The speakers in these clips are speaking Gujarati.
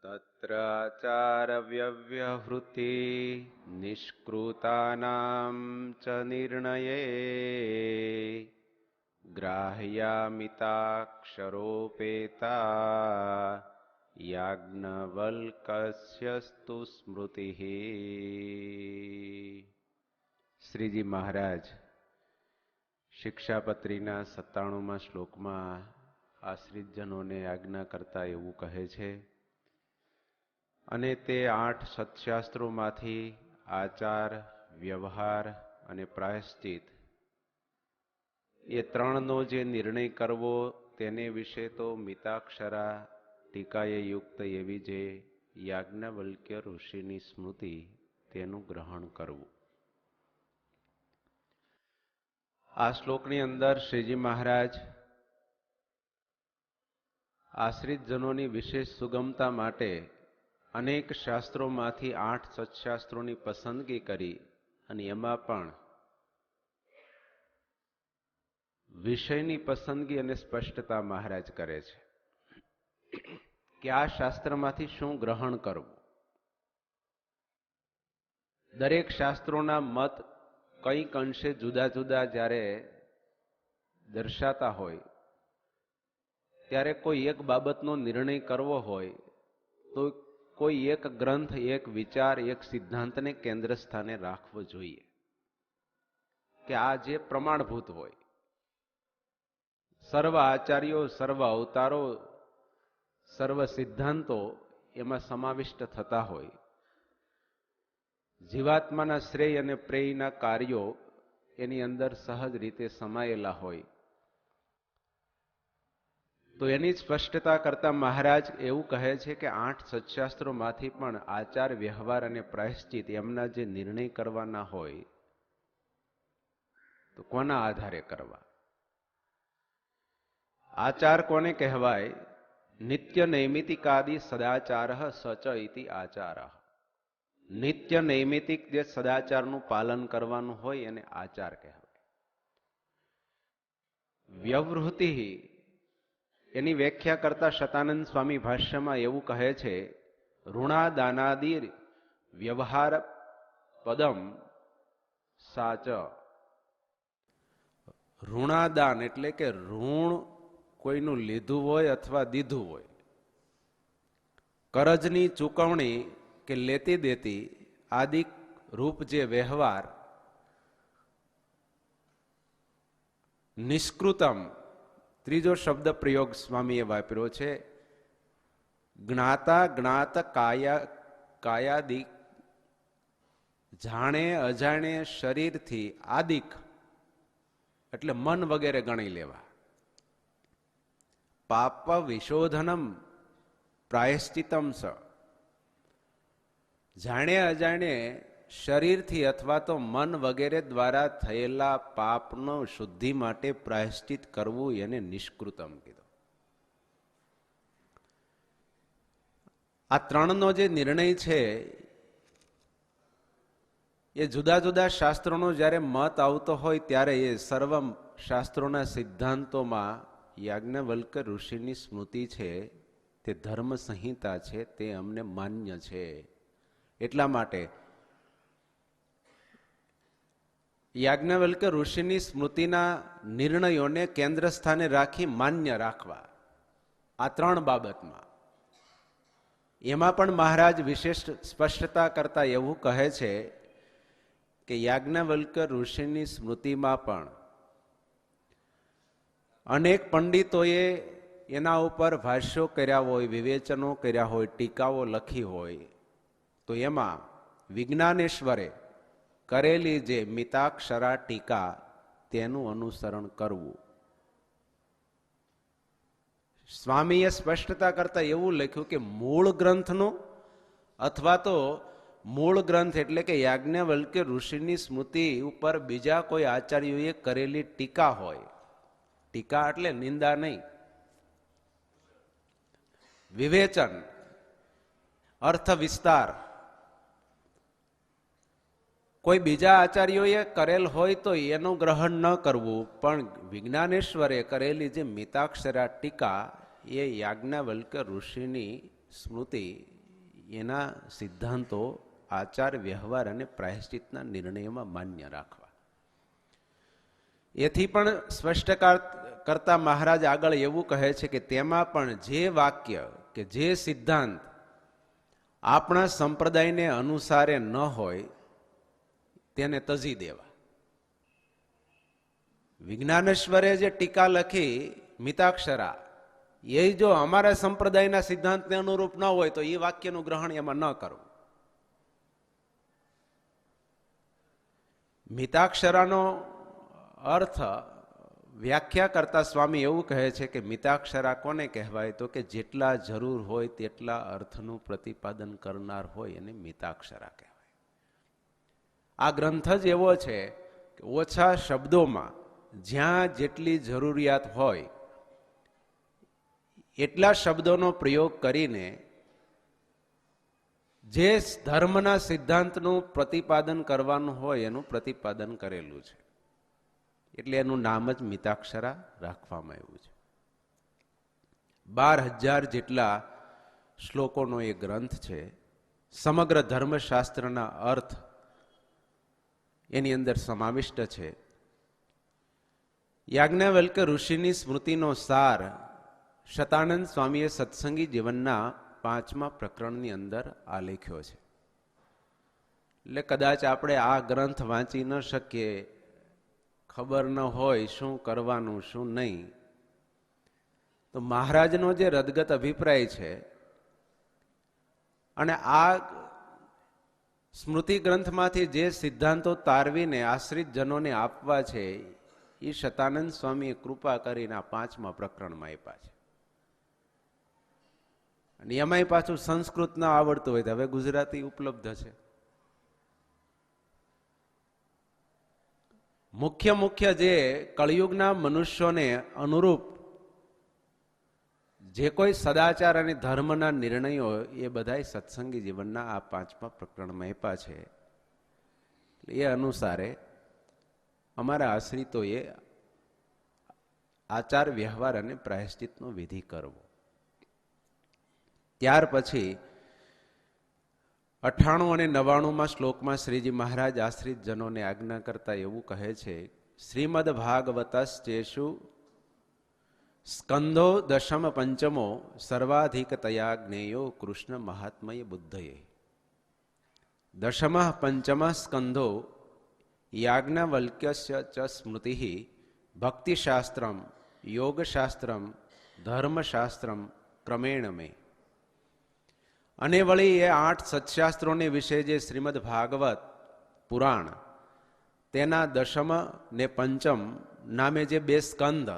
तत्राचारव्यव्यहृति निष्कृतानां च निर्णये ग्राह्यामिताक्षरोपेता याज्ञवल्क्यस्तु स्मृतिः। શ્રીજી મહારાજ શિક્ષાપત્રીના 97મા શ્લોકમાં આશ્રિતજનોને આજ્ઞા કરતા એવું કહે છે, અને તે 8 સત્શાસ્ત્રોમાંથી આચાર, વ્યવહાર અને પ્રાયશ્ચિત એ 3નો જે નિર્ણય કરવો તેને વિશે તો મિતાક્ષરા ટીકાએ યુક્ત એવી જે યાજ્ઞવલ્ક્ય ઋષિની સ્મૃતિ તેનું ગ્રહણ કરવું. આ શ્લોકની અંદર શ્રીજી મહારાજ આશ્રિતજનોની વિશેષ સુગમતા માટે અનેક શાસ્ત્રોમાંથી 8 સત્શાસ્ત્રોની પસંદગી કરી અને એમાં પણ વિષયની પસંદગી અને સ્પષ્ટતા મહારાજ કરે છે કે આ શાસ્ત્રમાંથી શું ગ્રહણ કરવું. દરેક શાસ્ત્રોના મત કંઈક અંશે જુદા જુદા જ્યારે દર્શાતા હોય ત્યારે કોઈ એક બાબતનો નિર્ણય કરવો હોય તો કોઈ એક ગ્રંથ, એક વિચાર, એક સિદ્ધાંતને કેન્દ્ર સ્થાને રાખવો જોઈએ કે આ જે પ્રમાણભૂત હોય. સર્વ આચાર્યો, સર્વ અવતારો, સર્વ સિદ્ધાંતો એમાં સમાવિષ્ટ થતા હોય. જીવાત્માના શ્રેય અને પ્રેયના કાર્યો એની અંદર સહજ રીતે સમાયેલા હોય. તો એની સ્પષ્ટતા કરતા મહારાજ એવું કહે છે કે 8 સત્શાસ્ત્રોમાંથી પણ આચાર, વ્યવહાર અને પ્રાયશ્ચિત એમના જે નિર્ણય કરવાના હોય તો કોના આધારે કરવા? આચાર કોને કહેવાય? નિત્ય નૈમિતિકાદિ સદાચાર સચ ઇતિ આચાર. નિત્ય નૈમિતિક જે સદાચારનું પાલન કરવાનું હોય એને આચાર કહેવાય. વ્યવહૃતિ એની વ્યાખ્યા કરતા શતાનંદ સ્વામી ભાષ્યમાં એવું કહે છે, ઋણાદાનાદિ વ્યવહાર પદમ સાચ. ઋણાદાન એટલે કે ઋણ કોઈનું લીધું હોય અથવા દીધું હોય, કરજની ચૂકવણી કે લેતી દેતી આદિ રૂપ જે વ્યવહાર, નિષ્કૃતમ ત્રીજો શબ્દ પ્રયોગ સ્વામીએ વાપર્યો છે, જ્ઞાતા જ્ઞાત કાયાદિક, જાણે અજાણે શરીરથી આદિક એટલે મન વગેરે ગણી લેવા. પાપ વિશોધનમ પ્રાયશ્ચિતમ સ, જાણે અજાણે શરીરથી અથવા તો મન વગેરે દ્વારા થયેલા પાપનો શુદ્ધિ માટે પ્રાયશ્ચિત કરવું એને નિષ્કૃતમ કીધું. આ 3નો જે નિર્ણય છે એ જુદા જુદા શાસ્ત્રોનો જ્યારે મત આવતો હોય ત્યારે એ સર્વ શાસ્ત્રોના સિદ્ધાંતોમાં યાજ્ઞવલ્ક્ય ઋષિની સ્મૃતિ છે, તે ધર્મ સંહિતા છે, તે અમને માન્ય છે. એટલા માટે યાજ્ઞવલ્ક્ય ઋષિની સ્મૃતિના નિર્ણયોને કેન્દ્ર સ્થાને રાખી માન્ય રાખવા. આ 3 બાબતમાં એમાં પણ મહારાજ વિશેષ સ્પષ્ટતા કરતા એવું કહે છે કે યાજ્ઞવલ્ક્ય ઋષિની સ્મૃતિમાં પણ અનેક પંડિતોએ એના ઉપર ભાષ્યો કર્યા હોય, વિવેચનો કર્યા હોય, ટીકાઓ લખી હોય, તો એમાં વિજ્ઞાનેશ્વરે કરેલી જે મિતાક્ષરા ટીકા તેનું અનુસરણ કરવું. સ્વામીએ સ્પષ્ટતા કરતા એવું લખ્યું કે મૂળ ગ્રંથનું અથવા તો મૂળ ગ્રંથ એટલે કે યાજ્ઞવલ્ક્ય ઋષિની સ્મૃતિ ઉપર બીજા કોઈ આચાર્યોએ કરેલી ટીકા હોય, ટીકા એટલે નિંદા નહીં, વિવેચન, અર્થ વિસ્તાર કોઈ બીજા આચાર્યોએ કરેલ હોય તો એનું ગ્રહણ ન કરવું, પણ વિજ્ઞાનેશ્વરે કરેલી જે મિતાક્ષરા ટીકા એ યાજ્ઞવલ્ક્ય ઋષિની સ્મૃતિ એના સિદ્ધાંતો આચાર વ્યવહાર અને પ્રાયશ્ચિતના નિર્ણયમાં માન્ય રાખવા. એથી પણ સ્પષ્ટ કરતા મહારાજ આગળ એવું કહે છે કે તેમાં પણ જે વાક્ય કે જે સિદ્ધાંત આપણા સંપ્રદાયને અનુસારે ન હોય તેને તજી દેવા. વિજ્ઞાનેશ્વરે જે ટીકા લખી મિતાક્ષરા, એ જો અમારા સંપ્રદાયના સિદ્ધાંતને અનુરૂપ ન હોય તો એ વાક્યનું ગ્રહણ એમાં ન કરવું. મિતાક્ષરાનો અર્થ વ્યાખ્યા કરતા સ્વામી એવું કહે છે કે મિતાક્ષરા કોને કહેવાય તો કે જેટલા જરૂર હોય તેટલા અર્થનું પ્રતિપાદન કરનાર હોય એને મિતાક્ષરા કહેવાય. આ ગ્રંથ જ એવો છે કે ઓછા શબ્દોમાં જ્યાં જેટલી જરૂરિયાત હોય એટલા શબ્દોનો પ્રયોગ કરીને જે ધર્મના સિદ્ધાંતનું પ્રતિપાદન કરવાનું હોય એનું પ્રતિપાદન કરેલું છે. એટલે એનું નામ જ મિતાક્ષરા રાખવામાં આવ્યું છે. 12,000 જેટલા શ્લોકોનો એ ગ્રંથ છે. સમગ્ર ધર્મશાસ્ત્રના અર્થ એની અંદર સમાવિષ્ટ છે. યાજ્ઞવલ્ક્ય ઋષિની સ્મૃતિનો સાર શતાનંદ સ્વામીએ સત્સંગી જીવનના 5મા પ્રકરણની અંદર આલેખ્યો છે. એટલે કદાચ આપણે આ ગ્રંથ વાંચી ન શકીએ, ખબર ન હોય શું કરવાનું શું નહીં, તો મહારાજનો જે રદગત અભિપ્રાય છે અને આ સ્મૃતિ ગ્રંથમાંથી જે સિદ્ધાંતો તારવીને આશ્રિત જનોને આપવા છે એ શતાનંદ સ્વામીએ કૃપા કરીને આ 5મા પ્રકરણમાં આપ્યા છે. અને એમાંય પાછું સંસ્કૃત ના આવડતું હોય તો હવે ગુજરાતી ઉપલબ્ધ છે. મુખ્ય જે કળિયુગના મનુષ્યોને અનુરૂપ જે કોઈ સદાચાર અને ધર્મના નિર્ણયો એ બધાય સત્સંગી જીવનના આ 5મા પ્રકરણમાં આપ્યા છે. એ અનુસારે અમારા આશ્રિતોએ આચાર વ્યવહાર અને પ્રાયશ્ચિતનો વિધિ કરવો. ત્યાર પછી 98 અને 99માં શ્લોકમાં શ્રીજી મહારાજ આશ્રિત જનોને આજ્ઞા કરતા એવું કહે છે, શ્રીમદ ભાગવતશ્ચેષુ સ્કંધો દશમ પંચમો સર્વાધિકતયા જ્ઞેયો કૃષ્ણ મહાત્મય બુદ્ધયે. દશમ પંચમ સ્કંધો યાજ્ઞવલ્ક્યસ્ય ચ સ્મૃતિ ભક્તિશાસ્ત્રમ યોગશાસ્ત્રમ ધર્મશાસ્ત્રમ ક્રમેણ મે. અને વળી એ 8 સત્શાસ્ત્રોને વિશે જે શ્રીમદ ભાગવત પુરાણ તેના દશમ ને પંચમ નામે જે 2 સ્કંદ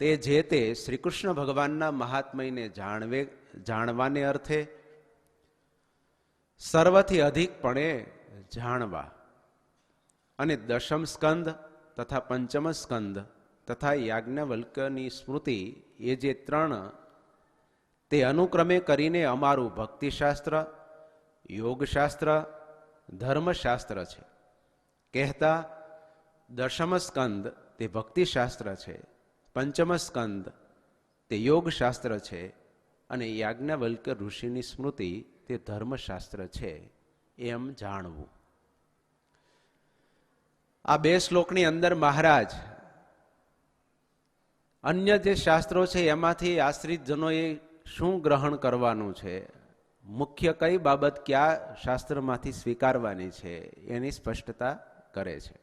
તે જે તે શ્રી કૃષ્ણ ભગવાનના મહાત્મયને જાણવાને અર્થે સર્વથી અધિકપણે જાણવા. અને દશમ સ્કંદ તથા પંચમ સ્કંદ તથા યાજ્ઞવલ્ક્યની સ્મૃતિ એ જે 3 તે અનુક્રમે કરીને અમારું ભક્તિશાસ્ત્ર, યોગશાસ્ત્ર, ધર્મશાસ્ત્ર છે. કહેતા દશમ સ્કંદ તે ભક્તિશાસ્ત્ર છે, પંચમ સ્કંદ તે યોગશાસ્ત્ર છે અને યાજ્ઞવલ્ક્ય ઋષિની સ્મૃતિ તે ધર્મશાસ્ત્ર છે એમ જાણવું. આ 2 શ્લોકની અંદર મહારાજ અન્ય જે શાસ્ત્રો છે એમાંથી આશ્રિત જનોએ શું ગ્રહણ કરવાનું છે, મુખ્ય કઈ બાબત કયા શાસ્ત્રમાંથી સ્વીકારવાની છે એની સ્પષ્ટતા કરે છે.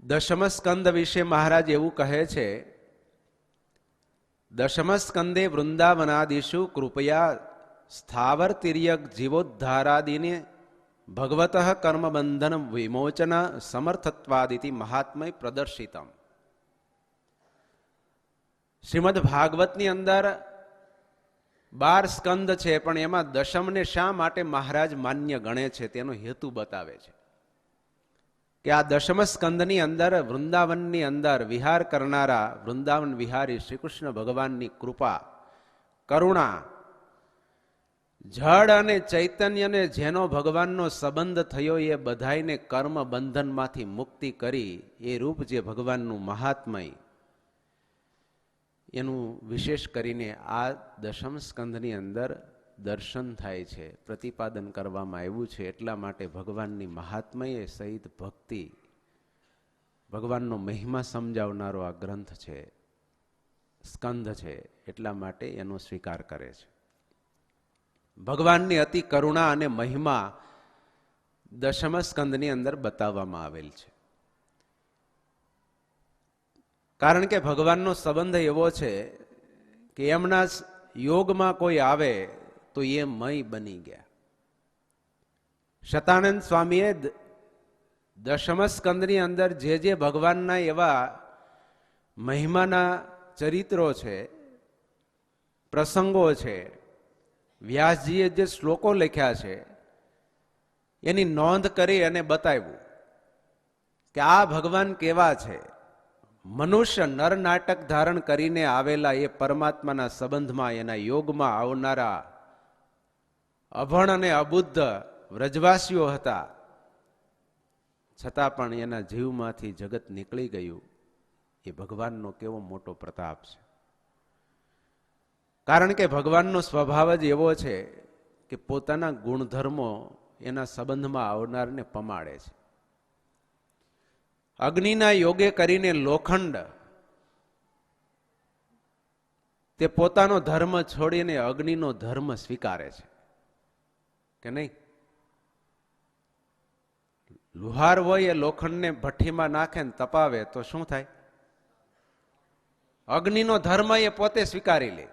દશમ સ્કંદ વિશે મહારાજ એવું કહે છે, દશમ સ્કંદે વૃંદાવનાદિષુ કૃપયા સ્થાવર તિર્યક જીવોદ્ધારાદિને ભગવત કર્મબંધન વિમોચન સમર્થત્વાદિતિ મહાત્મય પ્રદર્શિતમ. શ્રીમદ ભાગવતની અંદર 12 સ્કંદ છે, પણ એમાં દશમને શા માટે મહારાજ માન્ય ગણે છે તેનો હેતુ બતાવે છે કે આ દશમ સ્કંદની અંદર વૃંદાવનની અંદર વિહાર કરનારા વૃંદાવન વિહારી શ્રી કૃષ્ણ ભગવાનની કૃપા, કરુણા, જળ અને ચૈતન્યને જેનો ભગવાનનો સંબંધ થયો એ બધાયને કર્મ બંધનમાંથી મુક્તિ કરી એ રૂપ જે ભગવાનનું મહાત્મય એનું વિશેષ કરીને આ દશમ સ્કંધની અંદર દર્શન થાય છે, પ્રતિપાદન કરવામાં આવ્યું છે. એટલા માટે ભગવાનની મહાત્મય સહિત ભક્તિ, ભગવાનનો મહિમા સમજાવનારો આ ગ્રંથ છે, સ્કંધ છે. એટલા માટે એનો સ્વીકાર કરે છે. ભગવાનની અતિ કરુણા અને મહિમા દશમ સ્કંદની અંદર બતાવવામાં આવેલ છે. કારણ કે ભગવાનનો સંબંધ એવો છે કે એમના યોગમાં કોઈ આવે તો એ મય બની ગયા. શતાનંદ સ્વામીએ દશમ સ્કંદની અંદર જે ભગવાનના એવા મહિમાના ચરિત્રો છે, પ્રસંગો છે, વ્યાસજીએ જે શ્લોકો લખ્યા છે એની નોંધ કરી અને બતાવ્યું કે આ ભગવાન કેવા છે. મનુષ્ય નર નાટક ધારણ કરીને આવેલા એ પરમાત્માના સંબંધમાં, એના યોગમાં આવનારા અભણ અને અબુદ્ધ વ્રજવાસીઓ હતા, છતાં પણ એના જીવમાંથી જગત નીકળી ગયું. એ ભગવાનનો કેવો મોટો પ્રતાપ છે. કારણ કે ભગવાનનો સ્વભાવ જ એવો છે કે પોતાના ગુણધર્મો એના સંબંધમાં આવનારને પમાડે છે. અગ્નિના યોગે કરીને લોખંડ તે પોતાનો ધર્મ છોડીને અગ્નિનો ધર્મ સ્વીકારે છે કે નહીં? લુહાર હોય એ લોખંડને ભઠ્ઠીમાં નાખે ને તપાવે તો શું થાય? અગ્નિનો ધર્મ એ પોતે સ્વીકારી લે.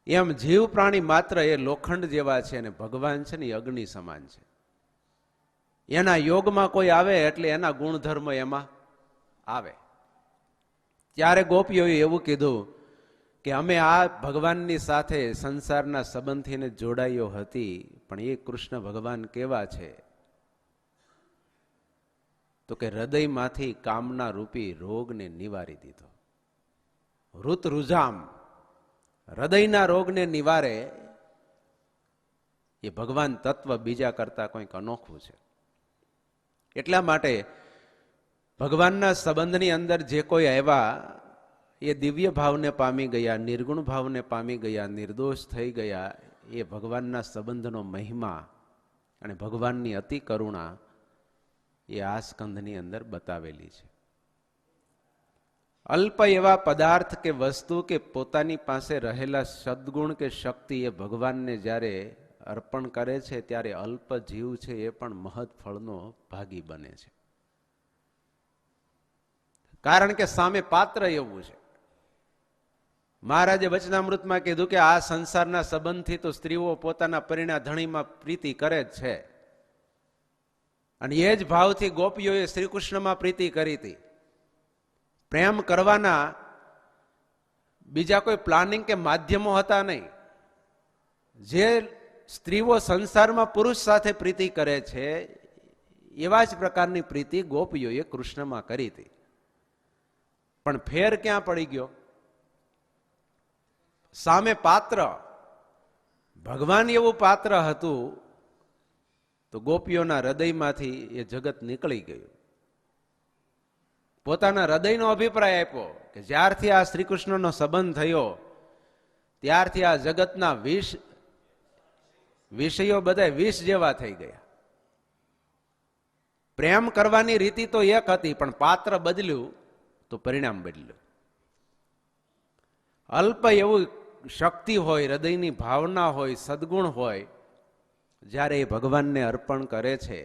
એમ જીવ પ્રાણી માત્ર એ લોખંડ જેવા છે અને ભગવાન છે ને એ અગ્નિ સમાન છે. એના યોગમાં કોઈ આવે એટલે એના ગુણધર્મ એમાં આવે. ત્યારે ગોપીઓએ એવું કીધું કે અમે આ ભગવાનની સાથે સંસારના સંબંધીને જોડાયો હતી, પણ એ કૃષ્ણ ભગવાન કેવા છે તો કે હૃદયમાંથી કામના રૂપી રોગને નિવારી દીધો. ઋત રુજામ, હૃદયના રોગને નિવારે એ ભગવાન તત્વ બીજા કરતા કંઈક અનોખું છે. એટલા માટે ભગવાનના સંબંધની અંદર જે કોઈ આવ્યા એ દિવ્ય ભાવને પામી ગયા, નિર્ગુણ ભાવને પામી ગયા, નિર્દોષ થઈ ગયા. એ ભગવાનના સંબંધનો મહિમા અને ભગવાનની અતિ કરુણા એ આ સ્કંધની અંદર બતાવેલી છે. અલ્પ એવા પદાર્થ કે વસ્તુ કે પોતાની પાસે રહેલા સદગુણ કે શક્તિ એ ભગવાનને જ્યારે અર્પણ કરે છે ત્યારે અલ્પ જીવ છે એ પણ મહદ ફળનો ભાગી બને છે. કારણ કે સામે પાત્ર એવું છે. મહારાજે વચનામૃતમાં કીધું કે આ સંસારના સંબંધથી તો સ્ત્રીઓ પોતાના પરિણા ધણીમાં પ્રીતિ કરે જ છે, અને એ જ ભાવથી ગોપીઓએ શ્રી કૃષ્ણમાં પ્રીતિ કરી હતી. પ્રેમ કરવાના બીજા કોઈ પ્લાનિંગ કે માધ્યમો હતા નહીં. જે સ્ત્રીઓ સંસારમાં પુરુષ સાથે પ્રીતિ કરે છે એવા જ પ્રકારની પ્રીતિ ગોપીઓએ કૃષ્ણમાં કરી હતી. પણ ફેર ક્યાં પડી ગયો? સામે પાત્ર ભગવાન એવું પાત્ર હતું તો ગોપીઓના હૃદયમાંથી એ જગત નીકળી ગયું. પોતાના હૃદયનો અભિપ્રાય આપ્યો કે જ્યારથી આ શ્રી કૃષ્ણનો સંબંધ થયો ત્યારથી આ જગતના વિષયો બધા વિષ જેવા થઈ ગયા. પ્રેમ કરવાની રીતિ તો એક હતી, પણ પાત્ર બદલ્યું તો પરિણામ બદલ્યું. અલ્પ એવું શક્તિ હોય, હૃદયની ભાવના હોય, સદગુણ હોય, જ્યારે એ ભગવાનને અર્પણ કરે છે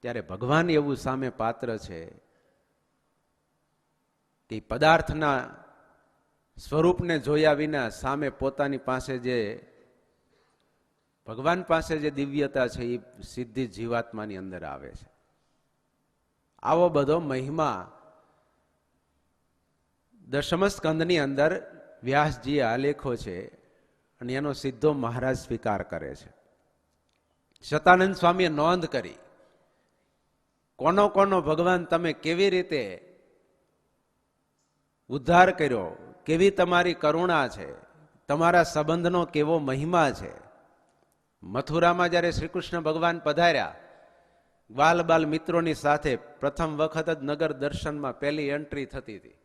ત્યારે ભગવાન એવું સામે પાત્ર છે કે પદાર્થના સ્વરૂપને જોયા વિના સામે પોતાની પાસે જે ભગવાન પાસે જે દિવ્યતા છે એ સીધી જીવાત્માની અંદર આવે છે. આવો બધો મહિમા દશમ સ્કંદની અંદર વ્યાસજીએ આલેખો છે અને એનો સીધો મહારાજ સ્વીકાર કરે છે. શતાનંદ સ્વામીએ નોંધ કરી કોનો કોનો ભગવાન તમે કેવી રીતે ઉદ્ધાર કર્યો, કેવી તમારી કરુણા છે, તમારા સંબંધનો કેવો મહિમા છે. મથુરામાં જ્યારે શ્રી કૃષ્ણ ભગવાન પધાર્યા ગ્વાલ બાલ મિત્રોની સાથે, પ્રથમ વખત જ નગર દર્શનમાં પહેલી એન્ટ્રી થતી હતી.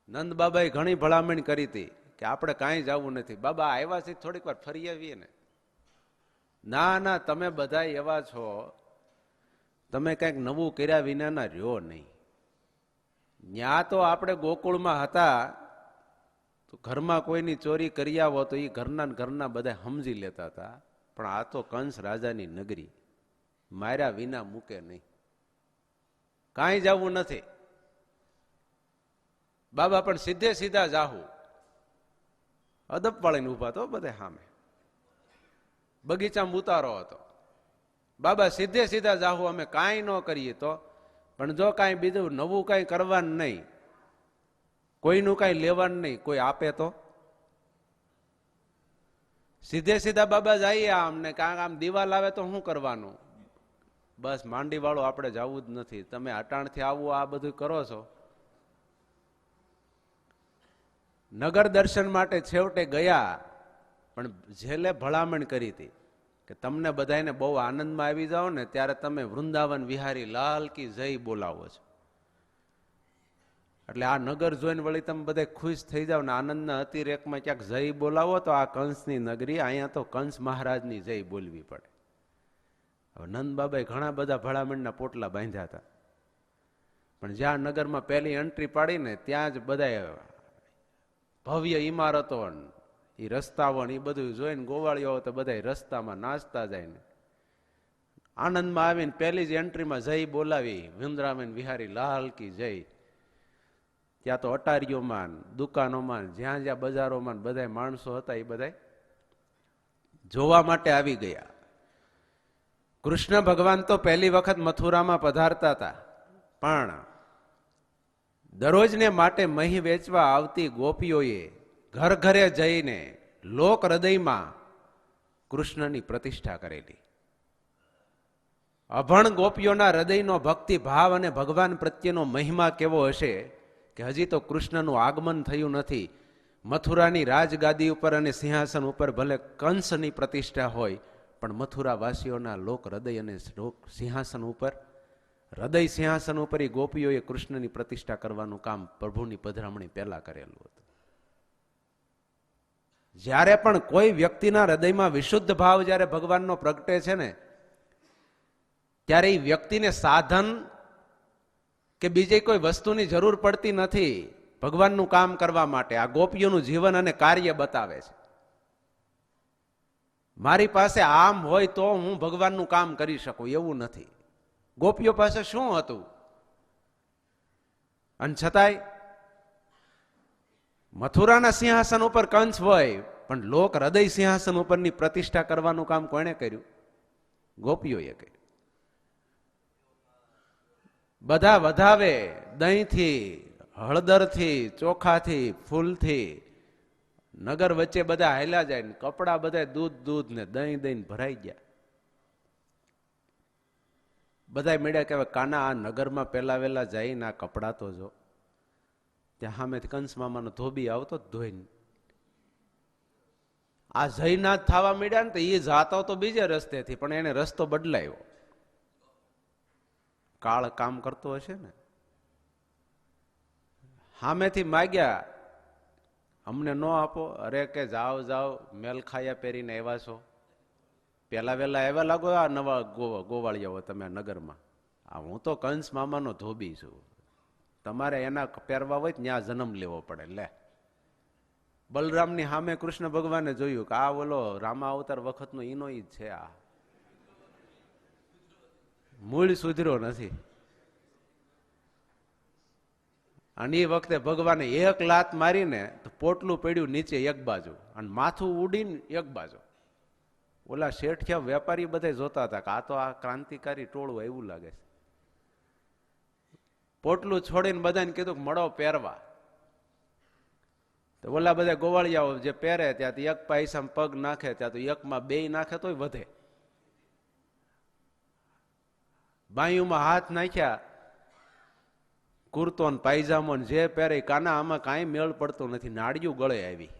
નંદ બાબાએ ઘણી ભલામણ કરી હતી કે આપણે કાંઈ જવું નથી. બાબા આવ્યા છે થોડીક વાર ફરી આવીએ ને. ના ના, તમે બધા એવા છો, તમે કંઈક નવું કર્યા વિનાના રહ્યો નહીં. ન્યા તો આપણે ગોકુળમાં હતા તો ઘરમાં કોઈની ચોરી કરી આવો તો એ ઘરના બધા સમજી લેતા હતા. પણ આ તો કંસ રાજાની નગરી, માર્યા વિના મૂકે નહીં. કાંઈ જવું નથી. બાબા પણ સીધે સીધા જાહુ. અદબ વાળીને ઉભા તો બધા સામે, બગીચામાં ઉતારો હતો. બાબા સીધે સીધા જાહુ, અમે કાંઈ ન કરીએ તો, પણ જો કાંઈ બીજું નવું કાંઈ કરવાનું નહીં, કોઈનું કાંઈ લેવાનું નહીં, કોઈ આપે તો. સીધે સીધા બાબા જઈએ આમને, કાંક આમ દિવાલ આવે તો શું કરવાનું? બસ માંડી વાળો આપણે જવું જ નથી. તમે અટાણથી આવું આ બધું કરો છો. નગર દર્શન માટે છેવટે ગયા, પણ જેલે ભલામણ કરી હતી કે તમને બધાને બહુ આનંદમાં આવી જાઓ ને ત્યારે તમે વૃંદાવન વિહારી લાલ કી જય બોલાવો છો. એટલે આ નગર જોઈને વળી તમે બધા ખુશ થઈ જાઓ ને આનંદના અતિરેકમાં ક્યાંક જય બોલાવો તો આ કંસની નગરી, અહીંયા તો કંસ મહારાજની જય બોલવી પડે. હવે નંદ બાબાએ ઘણા બધા ભલામણના પોટલા બાંધ્યા હતા, પણ જ્યાં નગરમાં પહેલી એન્ટ્રી પાડીને ત્યાં જ બધા ભવ્ય ઇમારતો એ રસ્તાઓ એ બધું જોઈને ગોવાળીઓ તો બધા રસ્તામાં નાચતા જાય ને આનંદમાં આવીને પહેલી જ એન્ટ્રીમાં જય બોલાવી, વૃંદાવન વિહારી લાલ કી જય. ત્યાં તો અટારીઓમાં, દુકાનોમાં, જ્યાં જ્યાં બજારોમાં બધા માણસો હતા એ બધા જોવા માટે આવી ગયા. કૃષ્ણ ભગવાન તો પહેલી વખત મથુરામાં પધારતા હતા, પણ દરરોજને માટે મહી વેચવા આવતી ગોપીઓએ ઘર ઘરે જઈને લોક હૃદયમાં કૃષ્ણની પ્રતિષ્ઠા કરેલી. અભણ ગોપીઓના હૃદયનો ભક્તિ ભાવ અને ભગવાન પ્રત્યેનો મહિમા કેવો હશે કે હજી તો કૃષ્ણનું આગમન થયું નથી. મથુરાની રાજગાદી ઉપર અને સિંહાસન ઉપર ભલે કંસની પ્રતિષ્ઠા હોય, પણ મથુરાવાસીઓના લોક હૃદય અને સિંહાસન ઉપર, હૃદય સિંહાસન ઉપર એ ગોપીઓએ કૃષ્ણની પ્રતિષ્ઠા કરવાનું કામ પ્રભુની પધરામણી પહેલા કરેલું હતું. જ્યારે પણ કોઈ વ્યક્તિના હૃદયમાં વિશુદ્ધ ભાવ જ્યારે ભગવાનનો પ્રગટે છે ને, ત્યારે એ વ્યક્તિને સાધન કે બીજી કોઈ વસ્તુની જરૂર પડતી નથી ભગવાનનું કામ કરવા માટે. આ ગોપીઓનું જીવન અને કાર્ય બતાવે છે. મારી પાસે આમ હોય તો હું ભગવાનનું કામ કરી શકું એવું નથી. ગોપીઓ પાસે શું હતું, અને છતાંય મથુરાના સિંહાસન ઉપર કંસ હોય, પણ લોક હૃદય સિંહાસન ઉપરની પ્રતિષ્ઠા કરવાનું કામ કોણે કર્યું? ગોપીઓએ કર્યું. બધા વધાવે દહીંથી, હળદરથી, ચોખાથી, ફૂલથી. નગર વચ્ચે બધા હાલ્યા જાય ને કપડા બધા દૂધ ને દહીં દહીં ભરાઈ ગયા. બધા મળ્યા કે કાના આ નગરમાં પેલા વેલા જઈને આ કપડા તો જો. ત્યાં સામેથી કંસ મામાનો ધોબી આવતો જ ધોઈને. આ જયનાથ થવા મળ્યા ને તો એ જાતો તો બીજે રસ્તેથી, પણ એને રસ્તો બદલાયો. કાળ કામ કરતો હશે ને. સામેથી માગ્યા, અમને ન આપો. અરે કે જાઓ જાઓ, મેલખાયા પહેરીને આવ્યા છો, પેલા વેલા આવ્યા લાગો આ નવા ગોવાળિયાઓ તમે નગરમાં. આ હું તો કંસ મામાનો ધોબી છું, તમારે એના પહેરવા હોય ત્યાં જન્મ લેવો પડે. લે, બલરામની સામે કૃષ્ણ ભગવાને જોયું કે આ ઓલો રામા અવતાર વખતનો ઈનો ઈ જ છે, આ મૂળ સુધર્યો નથી. અને એ વખતે ભગવાને એક લાત મારીને તો પોટલું પડ્યું નીચે એક બાજુ અને માથું ઉડીને એક બાજુ. ઓલા શેઠિયા વેપારી બધા જોતા હતા કે આ તો આ ક્રાંતિકારી ટોળું એવું લાગે છે. પોટલું છોડીને બધાને કીધું કે મળો પહેરવા. તો ઓલા બધા ગોવાળિયાઓ જે પહેરે ત્યાં એક પૈસામાં પગ નાખે, ત્યાં તો એકમાં બે નાખે તોય વધે. બાયુમાં હાથ નાખ્યા, કુર્તો ને પાયજામો જે પહેરે કાના આમાં કાંઈ મેળ પડતો નથી. નાળિયું ગળે આવી,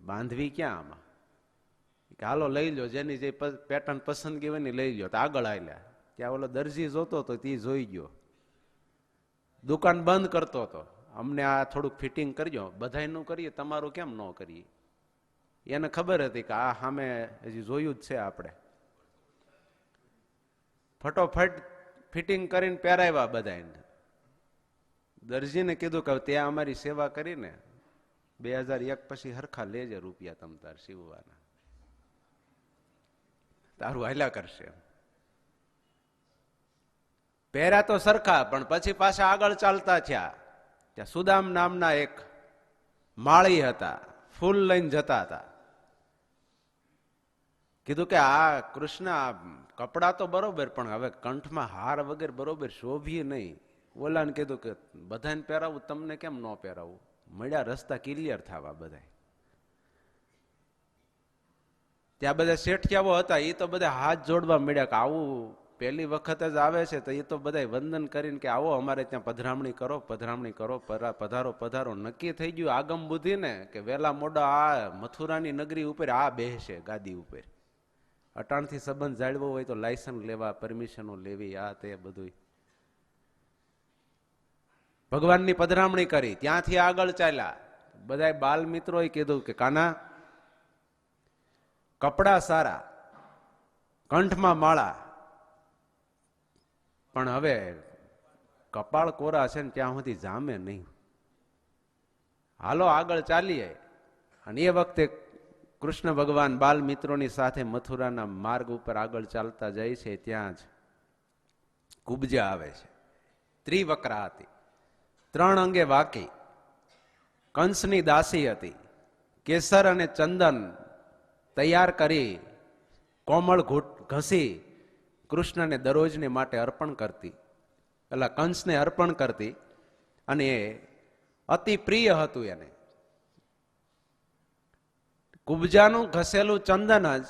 બાંધવી ક્યાં આમાં? કે હાલો લઈ લો, જેની જે પેટર્ન પસંદગી હોય ને લઈ લો. તો આગળ આવ્યા ત્યાં ઓલો દરજી જોતો હતો તે જોઈ ગયો, દુકાન બંધ કરતો હતો. અમને આ થોડુંક ફિટિંગ કરજો, બધાયનું કરીએ, તમારું કેમ ન કરીએ. એને ખબર હતી કે આ સામે હજી જોયું જ છે આપણે. ફટોફટ ફિટિંગ કરીને પહેરાવ્યા બધાને. દરજીને કીધું કે ત્યાં અમારી સેવા કરીને 2001 પછી હરખા લેજે રૂપિયા તમ તાર સીવવાના, તારું હાલ્યા કરશે. પહેર્યા તો સરખા, પણ પછી પાછા આગળ ચાલતા થયા. ત્યાં સુદામ નામના એક માળી હતા, ફૂલ લઈને જતા હતા. કીધું કે આ કૃષ્ણ કપડા તો બરોબર, પણ હવે કંઠમાં હાર વગેરે બરોબર શોભીએ નહીં. ઓલાને કીધું કે બધાને પહેરાવું, તમને કેમ ન પહેરાવું. મળ્યા રસ્તા ક્લિયર થવા બધા. ત્યાં બધા શેઠિયાઓ હતા, એ તો બધા હાથ જોડવા મળ્યા કે આવું પહેલી વખત જ આવે છે, તો એ તો બધા વંદન કરીને કે આવો અમારે ત્યાં પધરામણી કરો, પધરામણી કરો, પધારો પધારો. નક્કી થઈ ગયું આગમ બુદ્ધિ ને કે વેલા મોડા આ મથુરાની નગરી ઉપર આ બેસે ગાદી ઉપર. અટાણથી સંબંધ જાળવો હોય તો લાયસન્સ લેવા, પરમિશનો લેવી, આ તે બધું. ભગવાનની પધરામણી કરી, ત્યાંથી આગળ ચાલ્યા. બધા બાલ મિત્રોએ કીધું કે કાના કપડા સારા, કંઠમાં માળા, પણ હવે કપાળ કોરા છે ને ત્યાં સુધી જામે નહીં. હાલો આગળ ચાલીએ. અને એ વખતે કૃષ્ણ ભગવાન બાલ મિત્રોની સાથે મથુરાના માર્ગ ઉપર આગળ ચાલતા જાય છે. ત્યાં જ કુબજા આવે છે. ત્રિવક્રા હતી, 3 અંગે વાકી, કંસની દાસી હતી. કેસર અને ચંદન તૈયાર કરી કોમળ ઘસી કૃષ્ણને દરરોજને માટે અર્પણ કરતી, એટલે કંસને અર્પણ કરતી. અને એ અતિ પ્રિય હતું એને. કુબજાનું ઘસેલું ચંદન જ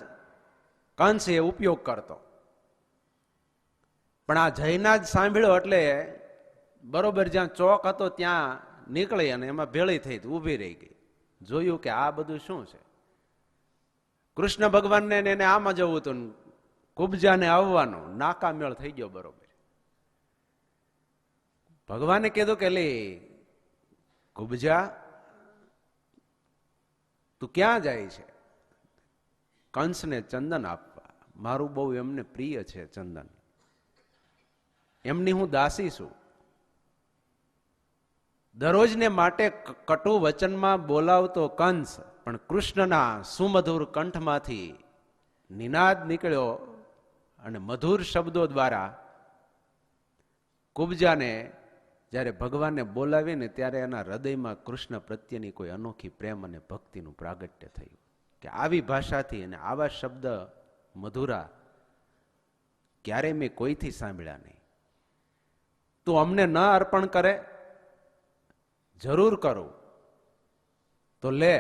કંસ એ ઉપયોગ કરતો. પણ આ જૈના જ સાંભળ્યો એટલે બરોબર જ્યાં ચોક હતો ત્યાં નીકળી અને એમાં ભેળી થઈ, ઊભી રહી ગઈ. જોયું કે આ બધું શું છે. કૃષ્ણ ભગવાનને એને આમાં જવું હતું, કુબજાને આવવાનું, નાકા મેળ થઈ ગયો બરોબર. ભગવાને કીધું કે લે કુબજા તું ક્યાં જાય છે. કંસને ચંદન આપવા, મારું બહુ એમને પ્રિય છે ચંદન, એમની હું દાસી છું. દરરોજને માટે કટુ વચનમાં બોલાવતો કંસ, પણ કૃષ્ણના સુમધુર કંઠમાંથી નિનાદ નીકળ્યો અને મધુર શબ્દો દ્વારા કુબજાને જ્યારે ભગવાનને બોલાવીને ત્યારે એના હૃદયમાં કૃષ્ણ પ્રત્યેની કોઈ અનોખી પ્રેમ અને ભક્તિનું પ્રાગટ્ય થયું. કે આવી ભાષાથી અને આવા શબ્દ મધુરા ક્યારે મેં કોઈથી સાંભળ્યા નહીં. તું અમને ન અર્પણ કરે, જરૂર કરું તો લે,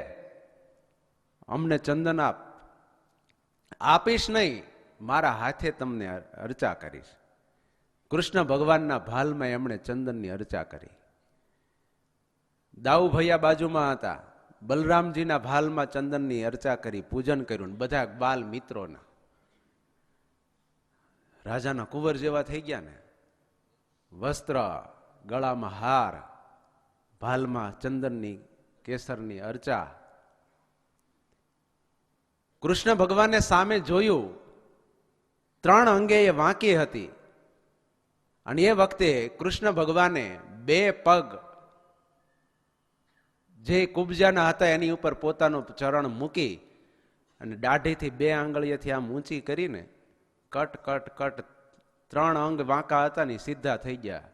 અમને ચંદન આપ. આપીશ નહીં, મારા હાથે તમને અર્ચા કરીશ. કૃષ્ણ ભગવાનના ભાલમાં એમણે ચંદનની અર્ચા કરી. દાઉ ભૈયા બાજુમાં હતા, બલરામજીના ભાલમાં ચંદનની અર્ચા કરી, પૂજન કર્યું. બધા બાલ મિત્રોના રાજાના કુંવર જેવા થઈ ગયા ને. વસ્ત્ર, ગળામાં હાર, ભાલમાં ચંદનની કેસરની અર્ચા. કૃષ્ણ ભગવાને સામે જોયું, 3 અંગે એ વાંકી હતી. અને એ વખતે કૃષ્ણ ભગવાને 2 પગ જે કુબજાના હતા એની ઉપર પોતાનું ચરણ મૂકી અને દાઢીથી 2 આંગળીએથી આમ ઊંચી કરીને કટ કટ કટ 3 અંગ વાંકા હતા ને સીધા થઈ ગયા.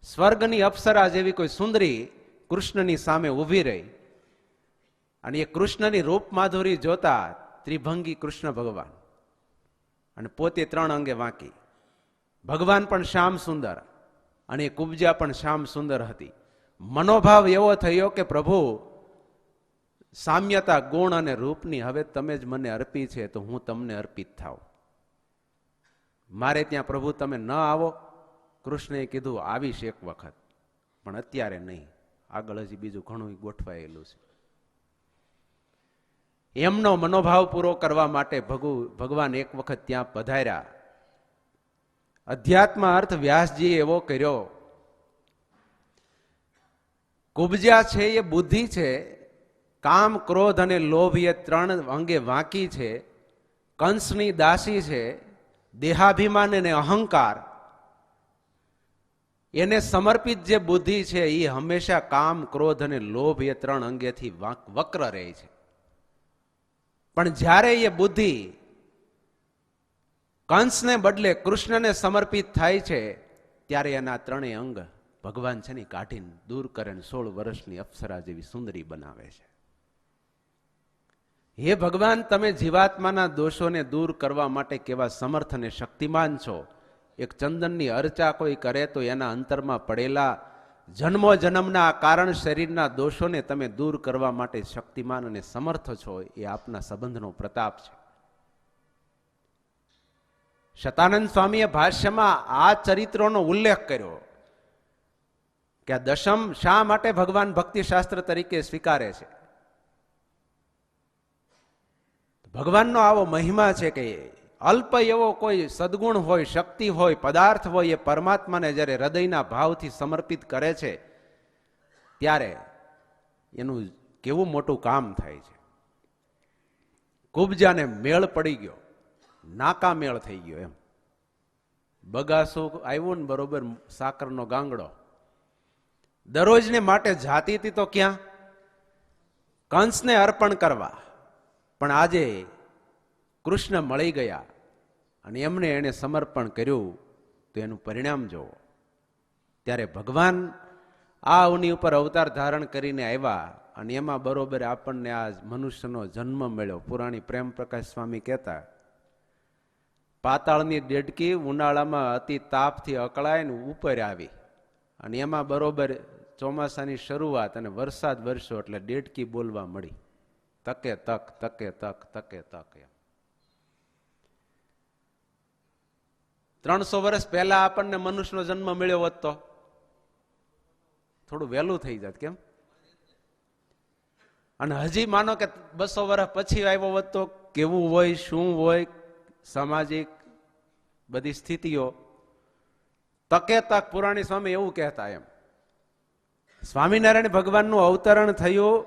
સ્વર્ગની અપ્સરા જેવી કોઈ સુંદરી કૃષ્ણની સામે ઊભી રહી. અને એ કૃષ્ણની રૂપ માધુરી જોતા ત્રિભંગી કૃષ્ણ ભગવાન અને પોતે 3 અંગે વાંકી. ભગવાન પણ શ્યામ સુંદર અને એ કુબજા પણ શ્યામ સુંદર હતી. મનોભાવ એવો થયો કે પ્રભુ સામ્યતા ગુણ અને રૂપની હવે તમે જ મને અર્પી છે તો હું તમને અર્પિત થાવ. મારે ત્યાં પ્રભુ તમે ન આવો. કૃષ્ણએ કીધું આવીશ એક વખત, પણ અત્યારે નહીં, આગળ હજી બીજું ઘણું ગોઠવાયેલું છે. એમનો મનોભાવ પૂરો કરવા માટે ભગવાન એક વખત ત્યાં પધાર્યા. અધ્યાત્મ અર્થ વ્યાસજીએ એવો કર્યો કુબજા છે એ બુદ્ધિ છે, કામ ક્રોધ અને લોભ એ ત્રણ અંગે વાંકી છે, કંસની દાસી છે, દેહાભિમાન અને અહંકાર, એને સમર્પિત જે બુદ્ધિ છે એ હંમેશા કામ ક્રોધ અને લોભ એ ત્રણ અંગેથી વક્ર રહે છે. પણ જ્યારે એ બુદ્ધિ કંસને બદલે કૃષ્ણને સમર્પિત થાય છે ત્યારે એના ત્રણેય અંગ ભગવાન છે ને કાઢીને દૂર કરે, 16 વર્ષની અપ્સરા જેવી સુંદરી બનાવે છે. હે ભગવાન, તમે જીવાત્માના દોષોને દૂર કરવા માટે કેવા સમર્થ અને શક્તિમાન છો. એક ચંદનની અર્ચા કોઈ કરે તો એના અંતરમાં પડેલા જન્મો જન્મના આ કારણ શરીરના દોષોને તમે દૂર કરવા માટે શક્તિમાન અને સમર્થ છો. એ આપના સંબંધનો પ્રતાપ છે. શતાનંદ સ્વામીએ ભાષ્યમાં આ ચરિત્રોનો ઉલ્લેખ કર્યો કે આ દશમ શા માટે ભગવાન ભક્તિશાસ્ત્ર તરીકે સ્વીકારે છે. ભગવાનનો આવો મહિમા છે કે અલ્પ એવો કોઈ સદગુણ હોય, શક્તિ હોય, પદાર્થ હોય, એ પરમાત્માને જ્યારે હૃદયના ભાવથી સમર્પિત કરે છે ત્યારે એનું કેવું મોટું કામ થાય છે. કુબજાને મેળ પડી ગયો, નાકા મેળ થઈ ગયો. એમ બગાસું આવ્યું ને બરોબર સાકરનો ગાંગડો, દરરોજને માટે જાતી હતી તો ક્યાં કંસને અર્પણ કરવા, પણ આજે કૃષ્ણ મળી ગયા અને એમને એને સમર્પણ કર્યું તો એનું પરિણામ જોવો. ત્યારે ભગવાન આ અવની ઉપર અવતાર ધારણ કરીને આવ્યા અને એમાં બરોબર આપણને આ મનુષ્યનો જન્મ મળ્યો. પુરાણી પ્રેમ પ્રકાશ સ્વામી કહેતા, પાતાળની ડેડકી ઉનાળામાં અતિ તાપથી અકળાય ને ઉપર આવી અને એમાં બરોબર ચોમાસાની શરૂઆત અને વરસાદ વરસ્યો એટલે ડેડકી બોલવા મળી. તકે તક, તકે તક, તકે તક. 300 વર્ષ પહેલા આપણને મનુષ્યનો જન્મ મળ્યો હોત તો થોડું વહેલું થઈ જાત. કેમ? અને હજી માનો કે 200 વર્ષ પછી આવ્યો હોત તો કેવું હોય, શું હોય, સામાજિક બધી સ્થિતિઓ. તકે તક પુરાણી સ્વામી એવું કહેતા. એમ સ્વામિનારાયણ ભગવાનનું અવતરણ થયું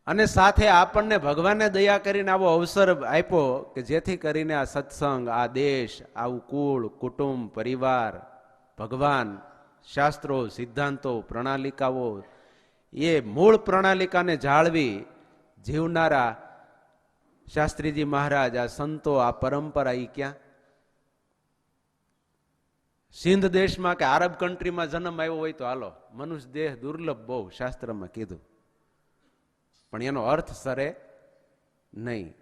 અને સાથે આપણને ભગવાને દયા કરીને આવો અવસર આપ્યો કે જેથી કરીને આ સત્સંગ, આ દેશ, આવું કુળ, કુટુંબ, પરિવાર, ભગવાન, શાસ્ત્રો, સિદ્ધાંતો, પ્રણાલિકાઓ, એ મૂળ પ્રણાલિકાને જાળવી જીવનારા શાસ્ત્રીજી મહારાજ, આ સંતો, આ પરંપરા, એ ક્યાં સિંધ દેશમાં કે આરબ કન્ટ્રીમાં જન્મ આવ્યો હોય તો હાલો, મનુષ્ય દેહ દુર્લભ બહુ શાસ્ત્રમાં કીધું, પણ એનો અર્થ સરે નહીં.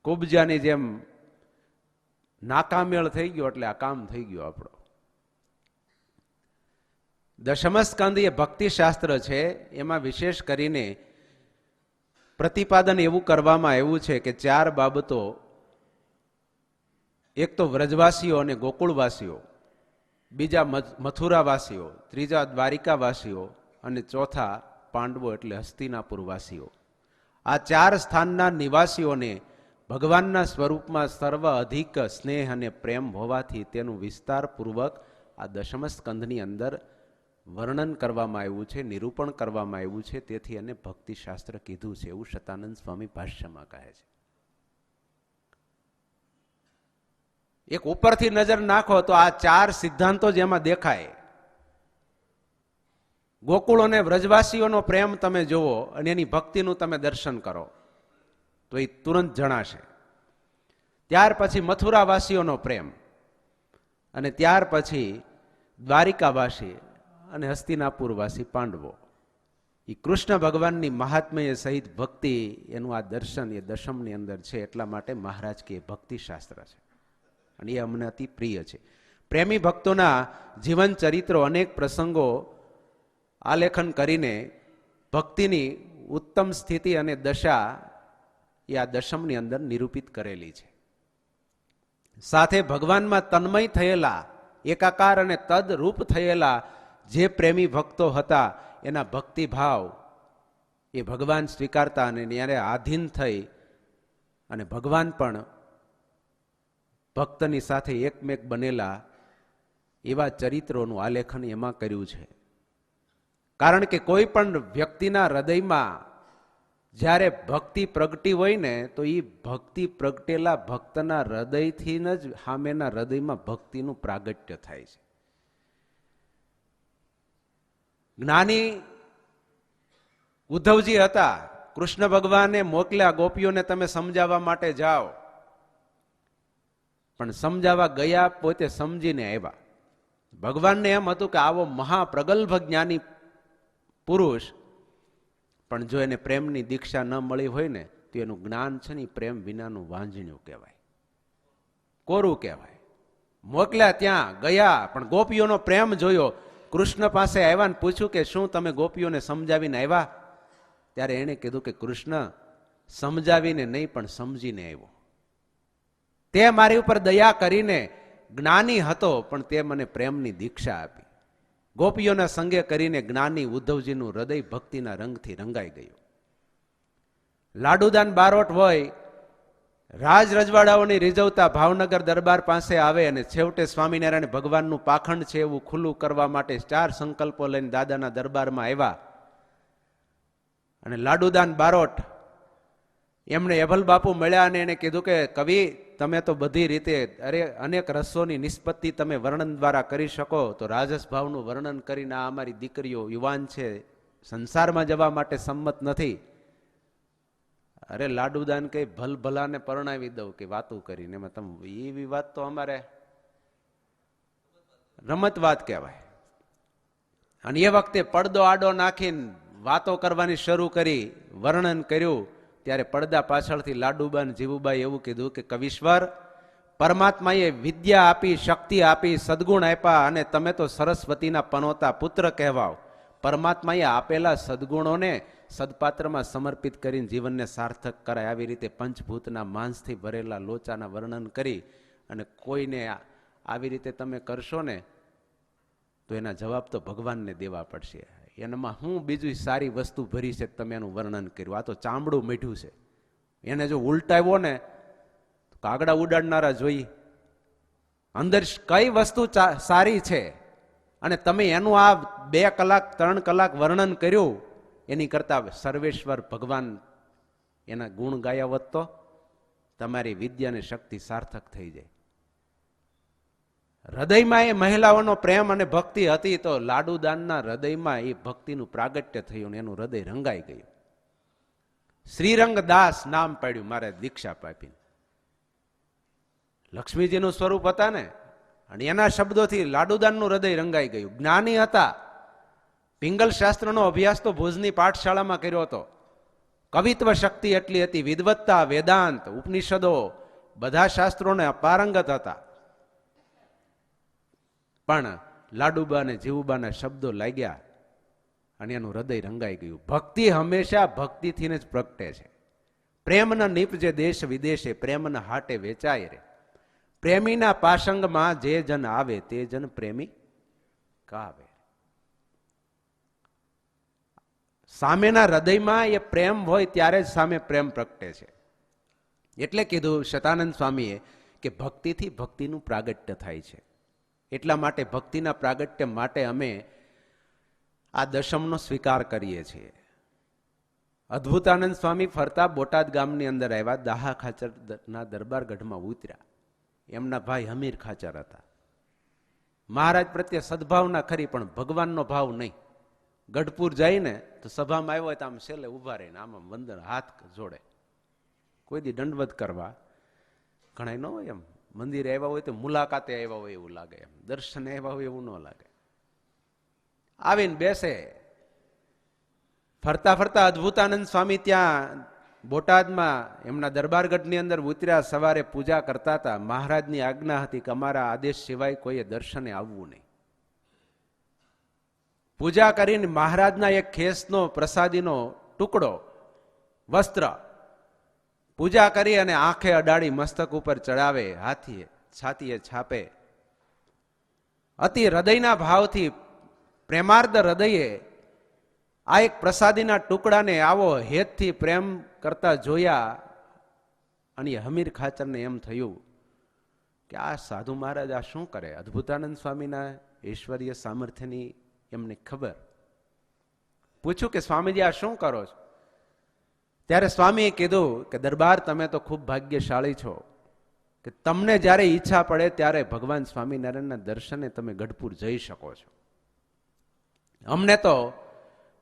કુબજાની જેમ નાકામેળ થઈ ગયો એટલે આ કામ થઈ ગયો આપણો. દશમસ્કંદ એ ભક્તિ શાસ્ત્ર છે. એમાં વિશેષ કરીને પ્રતિપાદન એવું કરવામાં આવ્યું છે કે 4 બાબતો, એક તો વ્રજવાસીઓ અને ગોકુળવાસીઓ, બીજા મથુરાવાસીઓ, ત્રીજા દ્વારિકાવાસીઓ અને ચોથા પાંડવો એટલે હસ્તિનાપુર વાસીઓ. આ 4 સ્થાનના નિવાસીઓને ભગવાનના સ્વરૂપમાં સર્વ અધિક સ્નેહ અને પ્રેમ હોવાથી તેનું વિસ્તારપૂર્વક આ દશમસ્કંધની અંદર વર્ણન કરવામાં આવ્યું છે, નિરૂપણ કરવામાં આવ્યું છે. તેથી એને ભક્તિશાસ્ત્ર કીધું છે એવું શતાનંદ સ્વામી ભાષ્યમાં કહે છે. એક ઉપરથી નજર નાખો તો આ 4 સિદ્ધાંતો જ એમાં દેખાય. ગોકુળ અને વ્રજવાસીઓનો પ્રેમ તમે જુઓ અને એની ભક્તિનું તમે દર્શન કરો તો એ તુરંત જણાશે. ત્યાર પછી મથુરાવાસીઓનો પ્રેમ અને ત્યાર પછી દ્વારિકાવાસી અને હસ્તિનાપુરવાસી પાંડવો. એ કૃષ્ણ ભગવાનની મહાત્મ્ય સહિત ભક્તિ, એનું આ દર્શન એ દશમની અંદર છે. એટલા માટે મહારાજ કે ભક્તિ શાસ્ત્ર છે અને એ અમને અતિ પ્રિય છે. પ્રેમી ભક્તોના જીવન ચરિત્રો, અનેક પ્રસંગો આલેખન કરીને ભક્તિની ઉત્તમ સ્થિતિ અને દશા એ આ દશમની અંદર નિરૂપિત કરેલી છે. સાથે ભગવાનમાં તન્મય થયેલા, એકાકાર અને તદરૂપ થયેલા જે પ્રેમી ભક્તો હતા એના ભક્તિભાવ એ ભગવાન સ્વીકારતા અને ત્યારે આધીન થઈ અને ભગવાન પણ ભક્તની સાથે એકમેક બનેલા એવા ચરિત્રોનું આલેખન એમાં કર્યું છે. કારણ કે કોઈ પણ વ્યક્તિના હૃદયમાં જ્યારે ભક્તિ પ્રગટી હોય ને તો એ ભક્તિ પ્રગટેલા ભક્તના હૃદયથી જ સામેના હૃદયમાં ભક્તિનું પ્રાગટ્ય થાય છે. જ્ઞાની ઉદ્ધવજી હતા, કૃષ્ણ ભગવાને મોકલ્યા ગોપીઓને તમે સમજાવવા માટે જાઓ, પણ સમજાવવા ગયા પોતે સમજીને આવ્યા. ભગવાનને એમ હતું કે આવો મહાપ્રગલ્ભ જ્ઞાની પુરુષ, પણ જો એને પ્રેમની દીક્ષા ન મળી હોય ને તો એનું જ્ઞાન છે ને પ્રેમ વિનાનું વાંજણ્યું કહેવાય, કોરું કહેવાય. મોકલ્યા ત્યાં ગયા, પણ ગોપીઓનો પ્રેમ જોયો. કૃષ્ણ પાસે આવ્યા ને પૂછ્યું કે શું તમે ગોપીઓને સમજાવીને આવ્યા? ત્યારે એણે કીધું કે કૃષ્ણ, સમજાવીને નહીં પણ સમજીને આવ્યો. તે મારી ઉપર દયા કરીને જ્ઞાની હતો, પણ તે મને પ્રેમની દીક્ષા આપી. ગોપીઓના સંગે કરીને જ્ઞાની ઉદ્ધવજીનું હૃદય ભક્તિના રંગથી રંગાઈ ગયું. લાડુદાન બારોટ હોય, રાજ રજવાડાઓની રીઝવતા ભાવનગર દરબાર પાસે આવે અને છેવટે સ્વામિનારાયણ ભગવાનનું પાખંડ છે એવું ખુલ્લું કરવા માટે 4 સંકલ્પો લઈને દાદાના દરબારમાં આવ્યા. અને લાડુદાન બારોટ એમણે એભલ બાપુ મળ્યા અને એને કીધું કે કવિ, તમે તો બધી રીતે અનેક રસોની નિષ્પત્તિ તમે વર્ણન દ્વારા કરી શકો, તો રાજસ ભાવનું વર્ણન કરીને આ અમારી દીકરીઓ યુવાન છે, સંસારમાં જવા માટે સંમત નથી. અરે લાડુદાન કઈ ભલ ભલાને પરણાવી દઉં કે વાતું કરીને, એમાં તમે એવી વાત તો અમારે રમત વાત કહેવાય. અને એ વખતે પડદો આડો નાખીને વાતો કરવાની શરૂ કરી, વર્ણન કર્યું. ત્યારે પડદા પાછળથી લાડુબાન જીવુબાઈ એવું કીધું કે કવિશ્વર, પરમાત્માએ વિદ્યા આપી, શક્તિ આપી, સદગુણ આપ્યા, અને તમે તો સરસ્વતીના પનોતા પુત્ર કહેવાઓ. પરમાત્માએ આપેલા સદગુણોને સદપાત્રમાં સમર્પિત કરીને જીવનને સાર્થક કરાય, આવી રીતે પંચભૂતના માંસથી ભરેલા લોચાના વર્ણન કરી અને કોઈને આવી રીતે તમે કરશો ને તો એના જવાબ તો ભગવાનને દેવા પડશે. એનામાં હું બીજું સારી વસ્તુ ભરી છે તમે એનું વર્ણન કર્યું? આ તો ચામડું મીઠું છે. એને જો ઉલટાવ્યો ને તો કાગડા ઉડાડનારા જોઈ. અંદર કઈ વસ્તુ સારી છે અને તમે એનું આ 2 કલાક 3 કલાક વર્ણન કર્યું, એની કરતા સર્વેશ્વર ભગવાન એના ગુણ ગાયા હોત તો તમારી વિદ્યાની શક્તિ સાર્થક થઈ જાય. હૃદયમાં એ મહિલાઓનો પ્રેમ અને ભક્તિ હતી, તો લાડુદાનના હૃદયમાં એ ભક્તિનું પ્રાગટ્ય થયું, એનું હૃદય રંગાઈ ગયું. શ્રીરંગ દાસ નામ પાડ્યું મારે દીક્ષા પાપીને. લક્ષ્મીજીનું સ્વરૂપ હતા ને, અને એના શબ્દોથી લાડુદાનનું હૃદય રંગાઈ ગયું. જ્ઞાની હતા, પિંગલ શાસ્ત્રનો અભ્યાસ તો ભુજની પાઠશાળામાં કર્યો હતો. કવિત્વ શક્તિ એટલી હતી, વિદવત્તા, વેદાંત, ઉપનિષદો બધા શાસ્ત્રોને અપારંગત હતા. પણ લાડુબા અને જીવુબાના શબ્દો લાગ્યા અને એનું હૃદય રંગાઈ ગયું. ભક્તિ હંમેશા ભક્તિથી જ પ્રગટે છે. પ્રેમના નીપજે દેશ વિદેશે, પ્રેમના હાટે વેચાય રે. પ્રેમીના પાસંગમાં જે જન આવે તે જન પ્રેમી કાવે. સામેના હૃદયમાં એ પ્રેમ હોય ત્યારે જ સામે પ્રેમ પ્રગટે છે. એટલે કીધું શતાનંદ સ્વામીએ કે ભક્તિથી ભક્તિનું પ્રાગટ્ય થાય છે. એટલા માટે ભક્તિના પ્રાગટ્ય માટે અમે આ દશમનો સ્વીકાર કરીએ છીએ. અદ્ભુતાનંદ સ્વામી ફરતા બોટાદ ગામની અંદર આવ્યા, દાહા ખાચરના દરબારગઢમાં ઉતર્યા. એમના ભાઈ હમીર ખાચર હતા. મહારાજ પ્રત્યે સદભાવના ખરી, પણ ભગવાનનો ભાવ નહીં. ગઢપુર જઈને તો સભામાં આવ્યો હોય તો આમ છેલ્લે ઉભા રહીને આમ વંદન હાથ જોડે. કોઈ દી દંડવત કરવા ઘણા ન હોય, એમ મંદિરે આવ્યા હોય તો મુલાકાતે આવ્યા હોય એવું લાગે, એમ દર્શને આવ્યા હોય એવું ન લાગે. આવીને બેસે. ફરતા ફરતા અદ્ભુતાનંદ સ્વામી ત્યાં બોટાદમાં એમના દરબારગઢની અંદર ઉતર્યા. સવારે પૂજા કરતા હતા. મહારાજની આજ્ઞા હતી કે અમારા આદેશ સિવાય કોઈએ દર્શને આવવું નહીં. પૂજા કરીને મહારાજના એક ખેસનો પ્રસાદીનો ટુકડો, વસ્ત્ર પૂજા કરી અને આંખે અડાડી મસ્તક ઉપર ચડાવે, હાથીએ છાતીએ છાપે. અતિ હૃદયના ભાવથી પ્રેમાર્ધ હૃદયે આ એક પ્રસાદીના ટુકડાને આવો હેતથી પ્રેમ કરતા જોયા. અને હમીર ખાચરને એમ થયું કે આ સાધુ મહારાજ આ શું કરે? અદ્ભુતાનંદ સ્વામીના ઈશ્વરીય સામર્થ્યની એમને ખબર. પૂછ્યું કે સ્વામીજી આ શું કરો છો? ત્યારે સ્વામીએ કીધું કે દરબાર, તમે તો ખૂબ ભાગ્યશાળી છો કે તમને જ્યારે ઈચ્છા પડે ત્યારે ભગવાન સ્વામિનારાયણના દર્શને તમે ગઢપુર જઈ શકો છો. અમને તો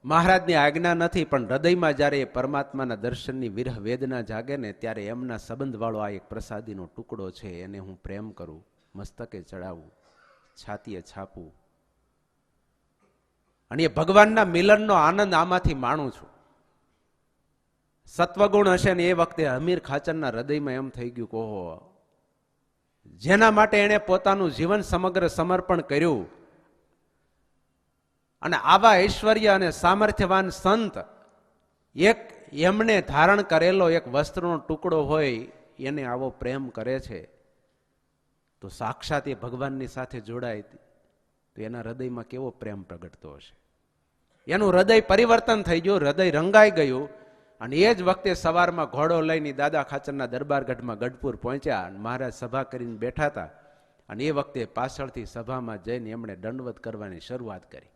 મહારાજની આજ્ઞા નથી, પણ હૃદયમાં જ્યારે એ પરમાત્માના દર્શનની વિરહ વેદના જાગે ને ત્યારે એમના સંબંધવાળો આ એક પ્રસાદીનો ટુકડો છે, એને હું પ્રેમ કરું, મસ્તકે ચડાવું, છાતીએ છાપું, અને એ ભગવાનના મિલનનો આનંદ આમાંથી માણું છું. સત્વગુણ હશે ને એ વખતે હમીર ખાચરના હૃદયમાં એમ થઈ ગયું કે ઓહો, જેના માટે એણે પોતાનું જીવન સમગ્ર સમર્પણ કર્યું, અને આવા ઐશ્વર્ય અને સામર્થ્યવાન સંત એક એમને ધારણ કરેલો એક વસ્ત્રનો ટુકડો હોય એને આવો પ્રેમ કરે છે, તો સાક્ષાત એ ભગવાનની સાથે જોડાય તો એના હૃદયમાં કેવો પ્રેમ પ્રગટતો હશે. એનું હૃદય પરિવર્તન થઈ ગયું, હૃદય રંગાઈ ગયું. અને એ જ વખતે સવારમાં ઘોડો લઈને દાદા ખાચરના દરબારગઢમાં ગઢપુર પહોંચ્યા. મહારાજ સભા કરીને બેઠા હતા, અને એ વખતે પાછળથી સભામાં જઈને એમણે દંડવત કરવાની શરૂઆત કરી.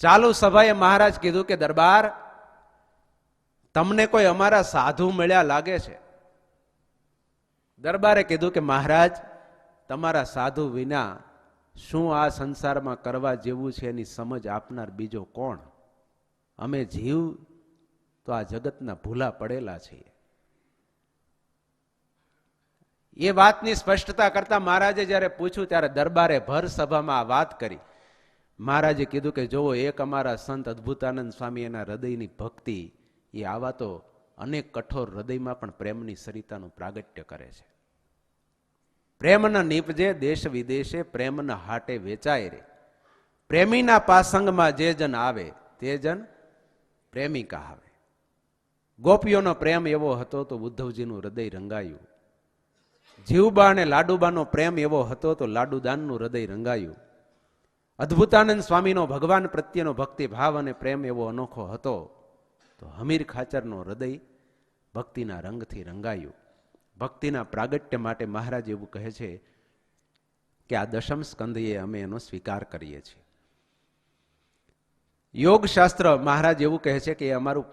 ચાલુ સભાએ મહારાજ કીધું કે દરબાર, તમને કોઈ અમારા સાધુ મળ્યા લાગે છે? દરબારે કીધું કે મહારાજ, તમારા સાધુ વિના શું આ સંસારમાં કરવા જેવું છે એની સમજ આપનાર બીજો કોણ? અમે જીવ તો આ જગતના ભૂલા પડેલા છીએ. એ વાતની સ્પષ્ટતા કરતા મહારાજે જ્યારે પૂછ્યું ત્યારે દરબારે ભર સભામાં આ વાત કરી. મહારાજે કીધું કે જોવો, એક અમારા સંત અદ્ભુતાનંદ સ્વામી, એના હૃદયની ભક્તિ એ આવા તો અનેક કઠોર હૃદયમાં પણ પ્રેમની સરિતાનું પ્રાગટ્ય કરે છે. પ્રેમના નીપજે દેશ વિદેશે, પ્રેમના હાટે વેચાય રે, પ્રેમીના પાસંગમાં જે જન આવે તે જન પ્રેમિકા આવે. ગોપીઓનો પ્રેમ એવો હતો તો ઉદ્ધવજીનું હૃદય રંગાયું. જીવબા અને લાડુબાનો પ્રેમ એવો હતો તો લાડુદાનનું હૃદય રંગાયું. અદ્ભુતાનંદ સ્વામીનો ભગવાન પ્રત્યેનો ભક્તિ ભાવ અને પ્રેમ એવો અનોખો હતો તો હમીર ખાચરનો હૃદય ભક્તિના રંગથી રંગાયું. ભક્તિના પ્રાગટ્ય માટે મહારાજ એવું કહે છે કે આ દશમ સ્કંદએ અમે એનો સ્વીકાર કરીએ છીએ. યોગ શાસ્ત્ર મહારાજ એવું કહે છે કે એ અમારું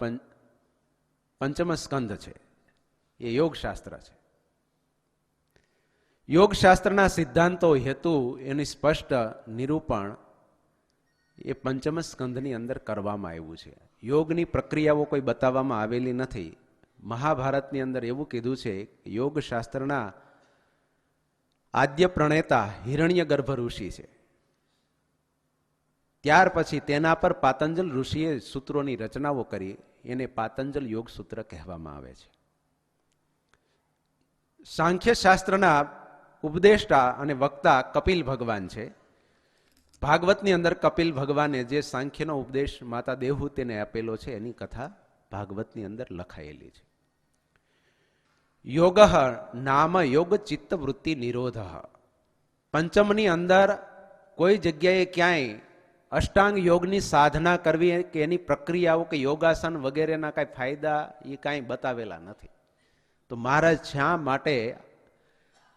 પંચમ સ્કંદ છે, એ યોગ શાસ્ત્ર છે. યોગ શાસ્ત્રના સિદ્ધાંતો, હેતુ, એની સ્પષ્ટ નિરૂપણ એ પંચમ સ્કંદની અંદર કરવામાં આવ્યું છે. યોગની પ્રક્રિયાઓ કોઈ બતાવવામાં આવેલી નથી. મહાભારતની અંદર એવું કીધું છે, યોગ શાસ્ત્રના આદ્ય પ્રણેતા હિરણ્ય ગર્ભ ઋષિ છે. ત્યાર પછી તેના પર પાતંજલ ઋષિએ સૂત્રોની રચનાઓ કરી, એને પાતંજલ યોગ સૂત્ર કહેવામાં આવે છે. સાંખ્ય શાસ્ત્રના ઉપદેષ્ટા અને વક્તા કપિલ ભગવાન છે. ભાગવતની અંદર કપિલ ભગવાને જે સાંખ્યનો ઉપદેશ માતા દેવહૂતિને આપેલો છે એની કથા ભાગવતની અંદર લખાયેલી છે. યોગ નામ યોગ ચિત્ત વૃત્તિ નિરોધ. પંચમની અંદર કોઈ જગ્યાએ ક્યાંય અષ્ટાંગ યોગની સાધના કરવી કે એની પ્રક્રિયાઓ કે યોગાસન વગેરેના કાંઈ ફાયદા એ કાંઈ બતાવેલા નથી. તો મહારાજ શા માટે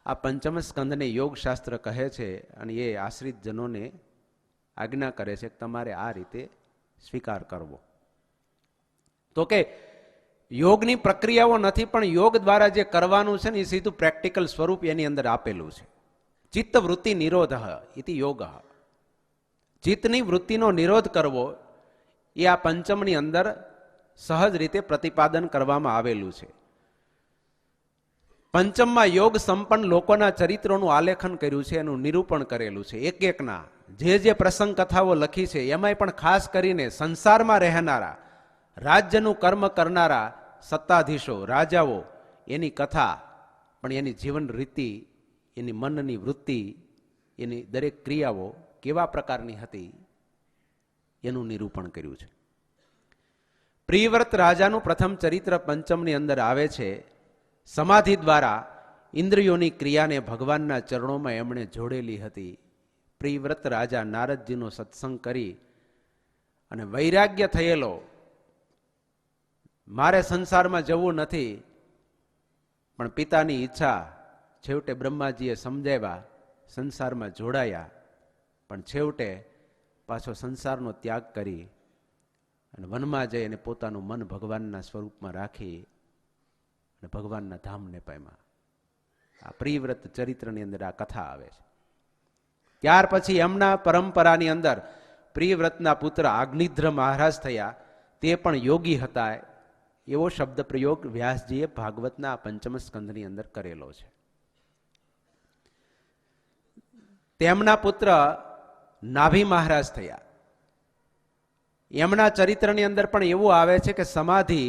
આ પંચમ સ્કંદને યોગ શાસ્ત્ર કહે છે અને એ આશ્રિત જનોને આજ્ઞા કરે છે કે તમારે આ રીતે સ્વીકાર કરવો? તો કે યોગની પ્રક્રિયાઓ નથી, પણ યોગ દ્વારા જે કરવાનું છે ને એ સીધું પ્રેક્ટિકલ સ્વરૂપ એની અંદર આપેલું છે. ચિત્ત વૃત્તિ નિરોધ ઇતિ યોગ. ચિત્તની વૃત્તિનો નિરોધ કરવો એ આ પંચમની અંદર સહજ રીતે પ્રતિપાદન કરવામાં આવેલું છે. પંચમમાં યોગ સંપન્ન લોકોના ચરિત્રોનું આલેખન કર્યું છે, એનું નિરૂપણ કરેલું છે. એક એકના જે પ્રસંગ કથાઓ લખી છે એમાંય પણ ખાસ કરીને સંસારમાં રહેનારા, રાજ્યનું કર્મ કરનારા સત્તાધીશો, રાજાઓ, એની કથા, પણ એની જીવન રીતિ, એની મનની વૃત્તિ, એની દરેક ક્રિયાઓ કેવા પ્રકારની હતી એનું નિરૂપણ કર્યું છે. પ્રિયવ્રત રાજાનું પ્રથમ ચરિત્ર પંચમની અંદર આવે છે. સમાધિ દ્વારા ઇન્દ્રિયોની ક્રિયાને ભગવાનના ચરણોમાં એમણે જોડેલી હતી. પ્રિયવ્રત રાજા નારદજીનો સત્સંગ કરી અને વૈરાગ્ય થયેલો, મારે સંસારમાં જવું નથી, પણ પિતાની ઈચ્છા છેવટે બ્રહ્માજીએ સમજાવ્યા, સંસારમાં જોડાયા, પણ છેવટે પાછો સંસારનો ત્યાગ કરી અને વનમાં જઈ અને પોતાનું મન ભગવાનના સ્વરૂપમાં રાખી અને ભગવાનના ધામને પામ્યા. આ પ્રિવ્રત ચરિત્રની અંદર આ કથા આવે છે. ત્યાર પછી એમના પરંપરાની અંદર પ્રિવ્રતના પુત્ર અગ્નિધ્ર મહારાજ થયા. તે પણ યોગી હતા એવો શબ્દ પ્રયોગ વ્યાસજીએ ભાગવતના પંચમ સ્કંધની અંદર કરેલો છે. તેમના પુત્ર નાભી મહારાજ થયા. એમના ચરિત્રની અંદર પણ એવું આવે છે કે સમાધિ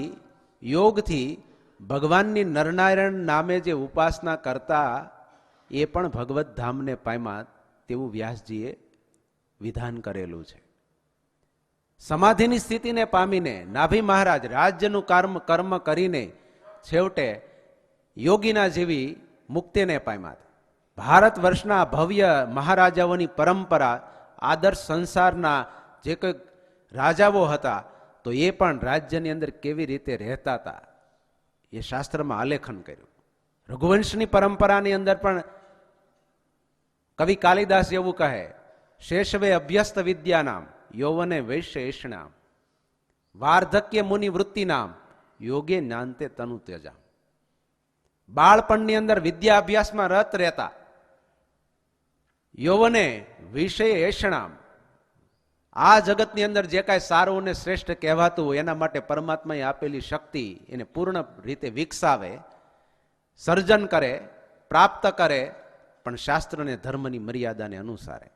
યોગથી ભગવાનની નરનારાયણ નામે જે ઉપાસના કરતા એ પણ ભગવત ધામને પામ્યા તેવું વ્યાસજીએ વિધાન કરેલું છે. સમાધિની સ્થિતિને પામીને નાભી મહારાજ રાજ્યનું કર્મ કરીને છેવટે યોગીના જેવી મુક્તિને પામ્યા. ભારત વર્ષના ભવ્ય મહારાજાઓની પરંપરા આદર્શ સંસારના જે કોઈ રાજાઓ હતા તો એ પણ રાજ્યની અંદર કેવી રીતે રહેતા હતા એ શાસ્ત્રમાં આલેખન કર્યું. રઘુવંશની પરંપરાની અંદર પણ કવિ કાલિદાસ એવું કહે, શેષવે અભ્યસ્ત વિદ્યાનામ યૌવને વૈશ્યેષણામ વાર્ધક્ય મુનિ વૃત્તિનામ યોગે જ્ઞાનતે તનુ ત્યજામ. બાળપણની અંદર વિદ્યા અભ્યાસમાં રત રહેતા, યૌવને વિષય એષણામ આ જગતની અંદર જે કાંઈ સારું અને શ્રેષ્ઠ કહેવાતું એના માટે પરમાત્માએ આપેલી શક્તિ એને પૂર્ણ રીતે વિકસાવે, સર્જન કરે, પ્રાપ્ત કરે, પણ શાસ્ત્ર અને ધર્મની મર્યાદાને અનુસારે.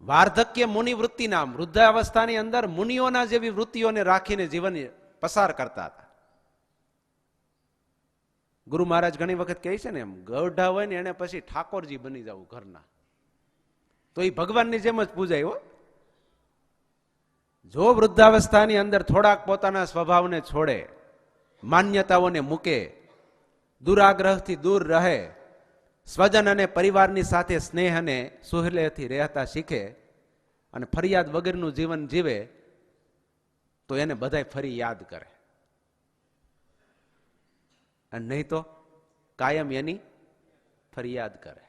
વાર્ધક્ય મુનિ વૃત્તિનામ વૃદ્ધાવસ્થાની અંદર મુનિઓના જેવી વૃત્તિઓને રાખીને જીવન પસાર કરતા હતા. ગુરુ મહારાજ ઘણી વખત કહે છે ને, એમ ગઢા હોય ને એને પછી ઠાકોરજી બની જવું ઘરના, તો એ ભગવાનની જેમ જ પૂજાય. જો વૃદ્ધાવસ્થાની અંદર થોડાક પોતાના સ્વભાવને છોડે, માન્યતાઓને મૂકે, દુરાગ્રહથી દૂર રહે, સ્વજન અને પરિવારની સાથે સ્નેહ અને સુહેલેથી રહેતા શીખે અને ફરિયાદ વગરનું જીવન જીવે તો એને બધાય ફરી યાદ કરે, અને નહીં તો કાયમ એની ફરિયાદ કરે.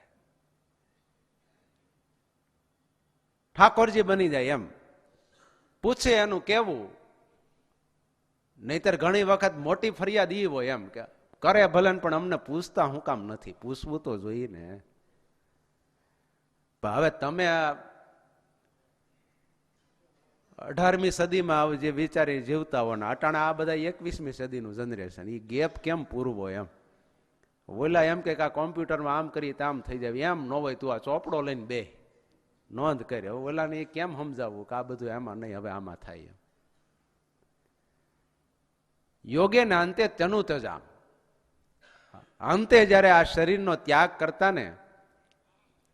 ઠાકોરજી બની જાય એમ પૂછે એનું કેવું, નહીતર ઘણી વખત મોટી ફરિયાદ ઈ હોય એમ કે કરે ભલન પણ અમને પૂછતા હું કામ નથી. પૂછવું તો જોઈએ ને. હવે તમે 18મી સદીમાં જે વિચારી જીવતા હો ને અટાણા આ બધા 21મી સદીનું જનરેશન, એ ગેપ કેમ પૂરવો એમ. ઓલા એમ કે આ કોમ્પ્યુટરમાં આમ કરી આમ થઈ જાય, એમ ન હોય તું આ ચોપડો લઈને બે નોંધ કરે. ઓલાને એ કેમ સમજાવવું કે આ બધું એમાં નહીં, હવે આમાં થાય. યોગે ને અંતે તનુ તજામ, અંતે જયારે આ શરીરનો ત્યાગ કરતા ને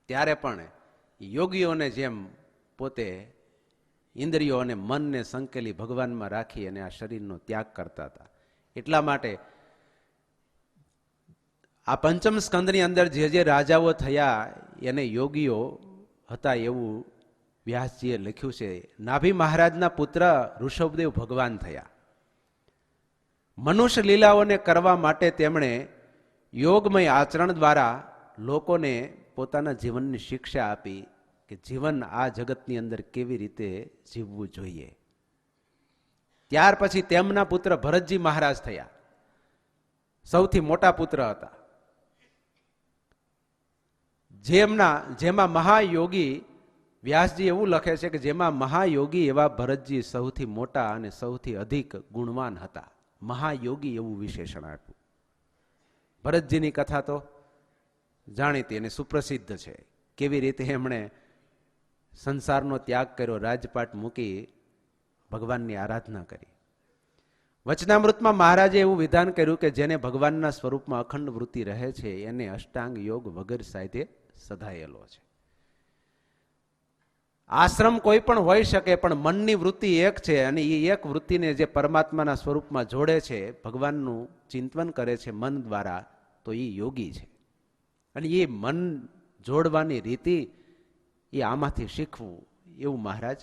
ત્યારે પણ યોગીઓને જેમ પોતે ઇન્દ્રિયો અને મનને સંકેલી ભગવાનમાં રાખી અને આ શરીરનો ત્યાગ કરતા હતા. એટલા માટે આ પંચમ સ્કંદની અંદર જે જે રાજાઓ થયા એને યોગીઓ હતા એવું વ્યાસજીએ લખ્યું છે. નાભી મહારાજના પુત્ર ઋષભદેવ ભગવાન થયા. મનુષ્ય લીલાઓને કરવા માટે તેમણે યોગમય આચરણ દ્વારા લોકોને પોતાના જીવનની શિક્ષા આપી કે જીવન આ જગતની અંદર કેવી રીતે જીવવું જોઈએ. ત્યાર પછી તેમના પુત્ર ભરતજી મહારાજ થયા. સૌથી મોટા પુત્ર હતા. જેમાં મહાયોગી, વ્યાસજી એવું લખે છે કે જેમાં મહાયોગી એવા ભરતજી સૌથી મોટા અને સૌથી અધિક ગુણવાન હતા. મહાયોગી એવું વિશેષણ આપ્યું. ભરતજીની કથા તો જાણીતી અને સુપ્રસિદ્ધ છે. કેવી રીતે એમણે સંસારનો ત્યાગ કર્યો, રાજપાટ મૂકી ભગવાનની આરાધના કરી. વચનામૃતમાં મહારાજે એવું વિધાન કર્યું કે જેને ભગવાનના સ્વરૂપમાં અખંડ વૃત્તિ રહે છે એને અષ્ટાંગ યોગ વગર સાધે સધાયેલો છે. આશ્રમ કોઈ પણ હોઈ શકે પણ મનની વૃત્તિ એક છે અને એ એક વૃત્તિને જે પરમાત્માના સ્વરૂપમાં જોડે છે, ભગવાનનું ચિંતન કરે છે મન દ્વારા, તો એ યોગી છે. અને એ મન જોડવાની રીતિ એ આમાંથી શીખવું એવું મહારાજ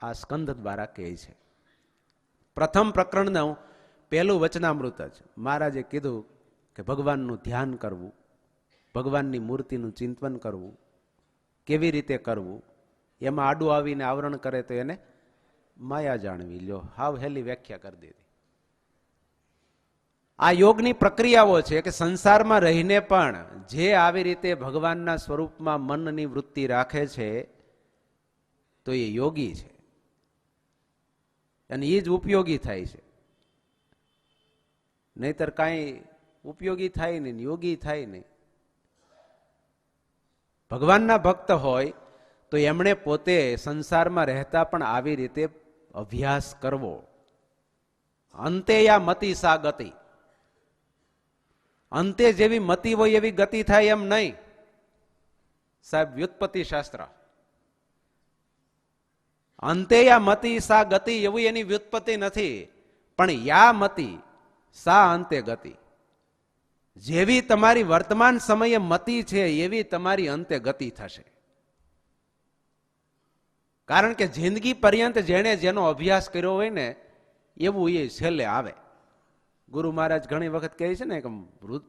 આ સ્કંદ દ્વારા કહે છે. પ્રથમ પ્રકરણનું પહેલું વચનામૃત જ મહારાજે કીધું કે ભગવાનનું ધ્યાન કરવું, ભગવાનની મૂર્તિનું ચિંતન કરવું, કેવી રીતે કરવું એમાં આડું આવીને આવરણ કરે તો એને માયા જાણવી લ્યો. હાવ હેલી વ્યાખ્યા કરી દીધી. આ યોગની પ્રક્રિયાઓ છે કે સંસારમાં રહીને પણ જે આવી રીતે ભગવાનના સ્વરૂપમાં મનની વૃત્તિ રાખે છે તો એ યોગી છે અને એ જ ઉપયોગી થાય છે. નહીતર કાંઈ ઉપયોગી થાય નહીં, યોગી થાય નહીં. ભગવાનના ભક્ત હોય તો એમણે પોતે સંસારમાં રહેતા પણ આવી રીતે અભ્યાસ કરવો. અંતે યા મતિ સા ગતિ, અંતે જેવી મતિ હોય એવી ગતિ થાય એમ નહીં. સાહેબ વ્યુત્પત્તિ શાસ્ત્ર, અંતે યા મતિ સા ગતિ એવું એની વ્યુત્પત્તિ નથી, પણ યા મતિ સા અંતે ગતિ. જેવી તમારી વર્તમાન સમયે મતિ છે એવી તમારી અંતે ગતિ થશે. કારણ કે જિંદગી પર્યંત જેણે જેનો અભ્યાસ કર્યો હોય ને એવું એ છેલ્લે આવે. ગુરુ મહારાજ ઘણી વખત કહે છે ને કે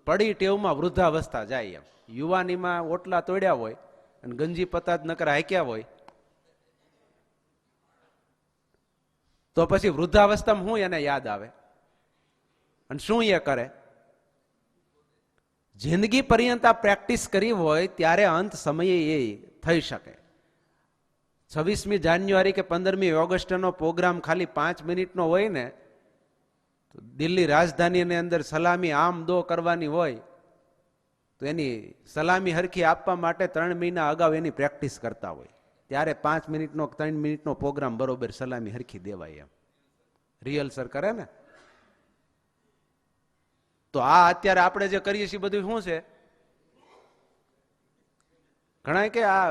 પડી ટેવમાં વૃદ્ધાવસ્થા જાય. એમ યુવાનીમાં ઓટલા તોડ્યા હોય અને ગંજી પતાજ નકર હાક્યા હોય તો પછી વૃદ્ધાવસ્થામાં શું એને યાદ આવે અને શું એ કરે? જિંદગી પર્યંત આ પ્રેક્ટિસ કરી હોય ત્યારે અંત સમયે એ થઈ શકે. 26મી જાન્યુઆરી કે 15મી ઓગસ્ટનો પ્રોગ્રામ ખાલી 5 મિનિટનો હોય ને તો દિલ્હી રાજધાનીની અંદર સલામી આમ દો કરવાની હોય તો એની સલામી હરખી આપવા માટે 3 મહિના અગાઉ એની પ્રેક્ટિસ કરતા હોય. ત્યારે 5 મિનિટનો 3 મિનિટનો પ્રોગ્રામ બરોબર સલામી હરખી દેવાય એમ રિહર્સલ કરે ને. તો આ અત્યારે આપણે જે કરીએ છીએ બધું શું છે? ઘણા કે આ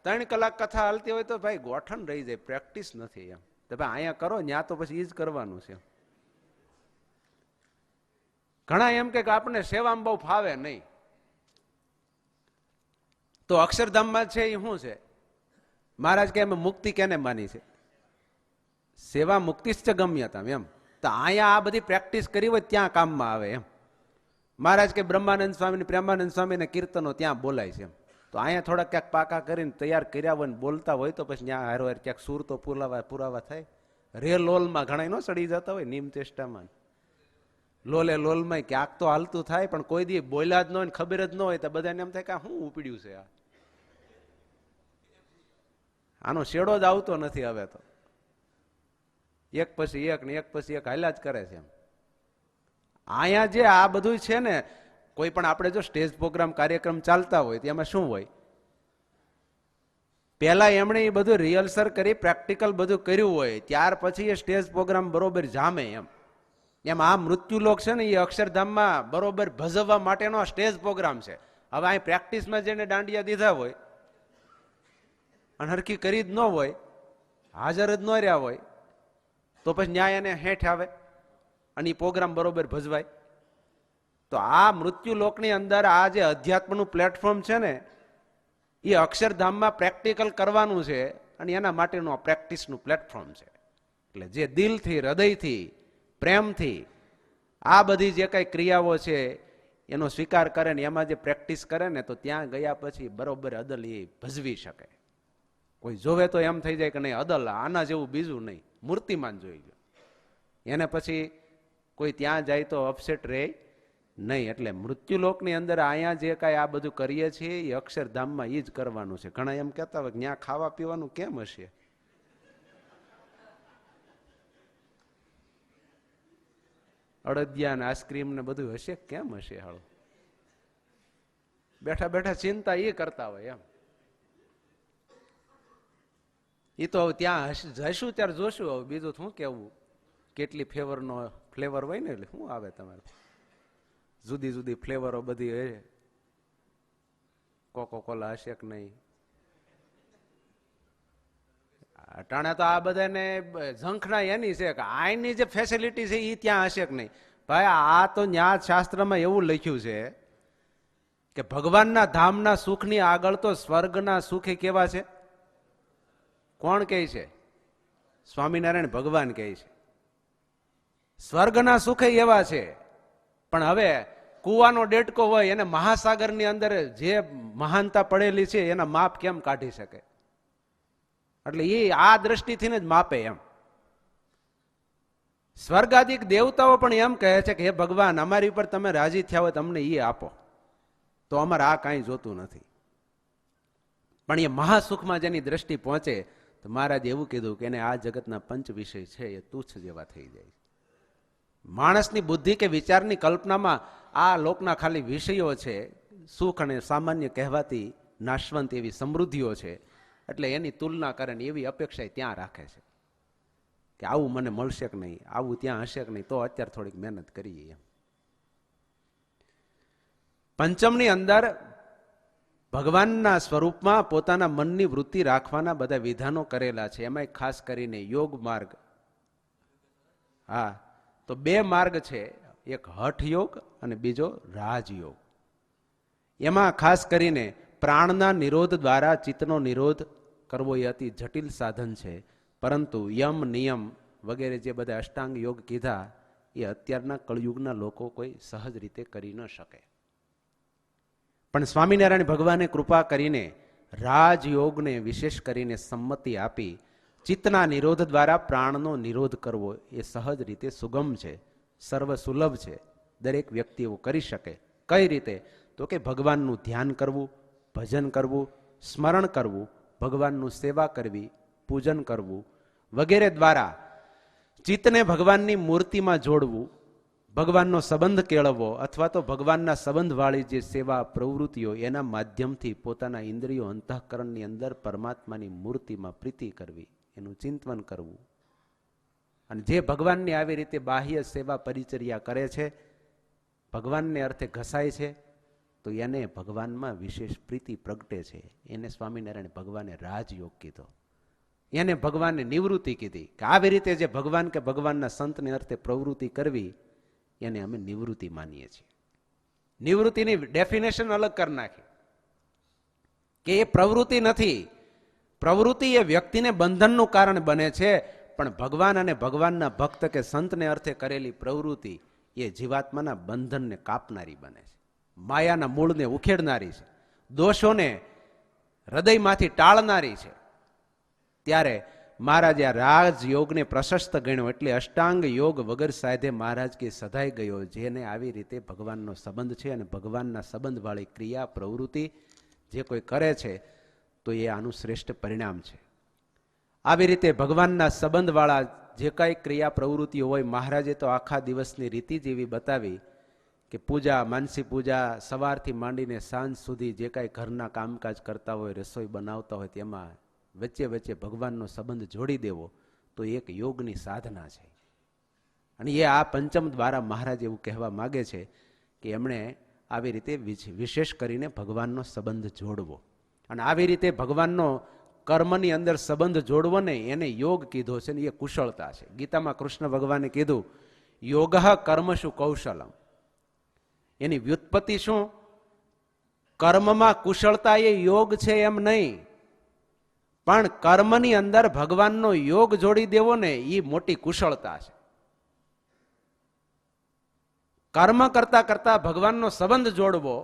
3 કલાક કથા હાલતી હોય તો ભાઈ ગોઠણ રહી જાય, પ્રેક્ટિસ નથી એમ. તો ભાઈ અહીંયા કરો ત્યાં તો પછી એ જ કરવાનું છે. ઘણા એમ કે આપણને સેવામાં બહુ ફાવે નહીં. તો અક્ષરધામમાં છે એ શું છે? મહારાજ કે અમે મુક્તિ કેને માની છે? સેવા મુક્તિ જ ગમ્યતા એમ. તો અહીંયા આ બધી પ્રેક્ટિસ કરી હોય ત્યાં કામમાં આવે એમ. મહારાજ કે બ્રહ્માનંદ સ્વામી પ્રેમાનંદ સ્વામીના કીર્તનો ત્યાં બોલાય છે એમ. તો અહીંયા થોડા ક્યાંક પાકા કરીને તૈયાર કર્યા હોય ને બોલતા હોય તો પછી ત્યાં હારો હાર ક્યાંક સુર તો પુરાવા થાય. રે લોલમાં ઘણા ન સડી જતા હોય નીમ ચેષ્ટામાં, લોલે લોલમાં ક્યાંક તો હાલતું થાય પણ કોઈ દી બોલ્યા જ ન હોય ખબર જ ન હોય તો બધાને એમ થાય કે શું ઉપડ્યું છે આ, આનો શેડો જ આવતો નથી. હવે તો એક પછી એક ને એક પછી એક હાલ્યા જ કરે છે એમ. અહીંયા જે આ બધું છે ને, કોઈ પણ આપણે જો સ્ટેજ પ્રોગ્રામ કાર્યક્રમ ચાલતા હોય તો એમાં શું હોય? પહેલા એમણે એ બધું રિહર્સલ કરી પ્રેક્ટિકલ બધું કર્યું હોય ત્યાર પછી એ સ્ટેજ પ્રોગ્રામ બરોબર જામે એમ. એમ આ મૃત્યુલોક છે ને એ અક્ષરધામમાં બરોબર ભજવવા માટેનો સ્ટેજ પ્રોગ્રામ છે. હવે અહીં પ્રેક્ટિસમાં જેને દાંડિયા દીધા હોય અને હરખી કરી જ ન હોય, હાજર જ ન રહ્યા હોય તો પછી ન્યાય એને હેઠ આવે અને એ પ્રોગ્રામ બરોબર ભજવાય. તો આ મૃત્યુલોકની અંદર આ જે અધ્યાત્મનું પ્લેટફોર્મ છે ને એ અક્ષરધામમાં પ્રેક્ટિકલ કરવાનું છે અને એના માટેનું આ પ્રેક્ટિસનું પ્લેટફોર્મ છે. એટલે જે દિલથી હૃદયથી પ્રેમથી આ બધી જે કઈ ક્રિયાઓ છે એનો સ્વીકાર કરે ને એમાં જે પ્રેક્ટિસ કરે ને તો ત્યાં ગયા પછી બરોબર અદલ એ ભજવી શકે. કોઈ જોવે તો એમ થઈ જાય કે નહીં અદલ આના જેવું બીજું નહીં, મૂર્તિમાન જોઈ ગયો. એને પછી કોઈ ત્યાં જાય તો અપસેટ રહે નહીં. એટલે મૃત્યુલોકની અંદર અહીંયા જે કાંઈ આ બધું કરીએ છીએ એ અક્ષરધામમાં એ જ કરવાનું છે. ઘણા એમ કહેતા હોય કે ત્યાં ખાવા પીવાનું કેમ હશે? અડદિયા ને આઈસ્ક્રીમ ને બધું હશે કેમ હશે? હાલો બેઠા બેઠા ચિંતા એ કરતા હોય એમ. એ તો ત્યાં જઈશું ત્યારે જોશું. હવે બીજું શું કેવું, કેટલી ફ્લેવર હોય ને એટલે શું આવે તમારે જુદી જુદી ફ્લેવરો બધી હોય. કોકો કોલા હશે કે નહીં? અટાણે તો આ બધાને ઝંખના એની છે કે આની જે ફેસિલિટી છે એ ત્યાં હશે કે નહીં. ભાઈ આ તો ન્યાય શાસ્ત્રમાં એવું લખ્યું છે કે ભગવાનના ધામના સુખની આગળ તો સ્વર્ગના સુખે કેવા છે? કોણ કહે છે? સ્વામિનારાયણ ભગવાન કહે છે. સ્વર્ગના સુખે એવા છે. પણ હવે કુવાનો ડેટકો હોય એને મહાસાગરની અંદર જે મહાનતા પડેલી છે એના માપ કેમ કાઢી શકે? એટલે એ આ દ્રષ્ટિથી જ માપે એમ. સ્વર્ગાદિક દેવતાઓ પણ એમ કહે છે કે હે ભગવાન, અમારી ઉપર તમે રાજી થયા હોય તમને એ આપો, તો અમારે આ કાંઈ જોતું નથી. પણ એ મહાસુખમાં જેની દ્રષ્ટિ પહોંચે તો મહારાજ એવું કીધું કે એને આ જગતના પંચ વિષય છે એ તુચ્છ જેવા થઈ જાય. માણસની બુદ્ધિ કે વિચારની કલ્પનામાં આ લોકના ખાલી વિષયો છે, સુખ અને સામાન્ય કહેવાતી નાશવંત એવી સમૃદ્ધિઓ છે, એટલે એની તુલના કરે ને એવી અપેક્ષા ત્યાં રાખે છે કે આવું મને મળશે કે નહીં, આવું ત્યાં હશે કે નહીં, તો અત્યારે થોડીક મહેનત કરીએ એમ. પંચમની અંદર ભગવાનના સ્વરૂપમાં પોતાના મનની વૃત્તિ રાખવાના બધા વિધાનો કરેલા છે. એમાં ખાસ કરીને યોગ માર્ગ, હા, તો બે માર્ગ છે, એક હઠ યોગ અને બીજો રાજયોગ. એમાં ખાસ કરીને પ્રાણના નિરોધ દ્વારા ચિત્તનો નિરોધ કરવો એ અતિ જટિલ સાધન છે, પરંતુ યમ નિયમ વગેરે જે બધા અષ્ટાંગ યોગ કીધા એ અત્યારના કળયુગના લોકો કોઈ સહજ રીતે કરી ન શકે. પણ સ્વામિનારાયણ ભગવાને કૃપા કરીને રાજયોગને વિશેષ કરીને સંમતિ આપી ચિત્તના નિરોધ દ્વારા પ્રાણનો નિરોધ કરવો એ સહજ રીતે સુગમ છે, સર્વ સુલભ છે, દરેક વ્યક્તિ એવું કરી શકે. કઈ રીતે? તો કે ભગવાનનું ધ્યાન કરવું, ભજન કરવું, સ્મરણ કરવું, ભગવાનનું સેવા કરવી, પૂજન કરવું વગેરે દ્વારા ચિત્તને ભગવાનની મૂર્તિમાં જોડવું, ભગવાનનો સંબંધ કેળવવો, અથવા તો ભગવાનના સંબંધવાળી જે સેવા પ્રવૃત્તિઓ એના માધ્યમથી પોતાના ઇન્દ્રિયો અંતઃકરણની અંદર પરમાત્માની મૂર્તિમાં પ્રીતિ કરવી, એનું ચિંતન કરવું. અને જે ભગવાનની આવી રીતે બાહ્ય સેવા પરિચર્યા કરે છે, ભગવાનને અર્થે ઘસાય છે, તો એને ભગવાનમાં વિશેષ પ્રીતિ પ્રગટે છે. એને સ્વામિનારાયણ ભગવાને રાજયોગ કીધો, એને ભગવાનને નિવૃત્તિ કીધી કે આવી રીતે જે ભગવાન કે ભગવાનના સંતને અર્થે પ્રવૃત્તિ કરવી એને અમે નિવૃત્તિ માનીએ છીએ. નિવૃત્તિની ડેફિનેશન અલગ કરી નાખી કે એ પ્રવૃત્તિ નથી. પ્રવૃત્તિ એ વ્યક્તિને બંધનનું કારણ બને છે, પણ ભગવાન અને ભગવાનના ભક્ત કે સંતને અર્થે કરેલી પ્રવૃત્તિ એ જીવાત્માના બંધનને કાપનારી બને છે, માયાના મૂળને ઉખેડનારી છે, દોષોને હૃદયમાંથી ટાળનારી છે. ત્યારે મહારાજે આ રાજયોગને પ્રશસ્ત ગણ્યો, એટલે અષ્ટાંગ યોગ વગર સાધે મહારાજ કે સધાઈ ગયો. જેને આવી રીતે ભગવાનનો સંબંધ છે અને ભગવાનના સંબંધવાળી ક્રિયા પ્રવૃત્તિ જે કોઈ કરે છે તો એ આનું શ્રેષ્ઠ પરિણામ છે. આવી રીતે ભગવાનના સંબંધવાળા જે કાંઈ ક્રિયા પ્રવૃત્તિઓ હોય, મહારાજે તો આખા દિવસની રીતિ જેવી બતાવી કે પૂજા, માનસી પૂજા, સવારથી માંડીને સાંજ સુધી જે કાંઈ ઘરના કામકાજ કરતા હોય, રસોઈ બનાવતા હોય, તેમાં વચ્ચે વચ્ચે ભગવાનનો સંબંધ જોડી દેવો તો એક યોગની સાધના છે. અને એ આ પંચમ દ્વારા મહારાજ એવું કહેવા માગે છે કે એમણે આવી રીતે વિશેષ કરીને ભગવાનનો સંબંધ જોડવો. અને આવી રીતે ભગવાનનો કર્મની અંદર સંબંધ જોડવો ને એને યોગ કીધો છે ને એ કુશળતા છે. ગીતામાં કૃષ્ણ ભગવાને કીધું યોગ કર્મશુ કૌશલમ. એની વ્યુત્પત્તિ શું? કર્મમાં કુશળતા એ યોગ છે એમ નહીં, પણ કર્મની અંદર ભગવાનનો યોગ જોડી દેવો ને એ મોટી કુશળતા છે. કર્મ કરતા કરતા ભગવાનનો સંબંધ જોડવો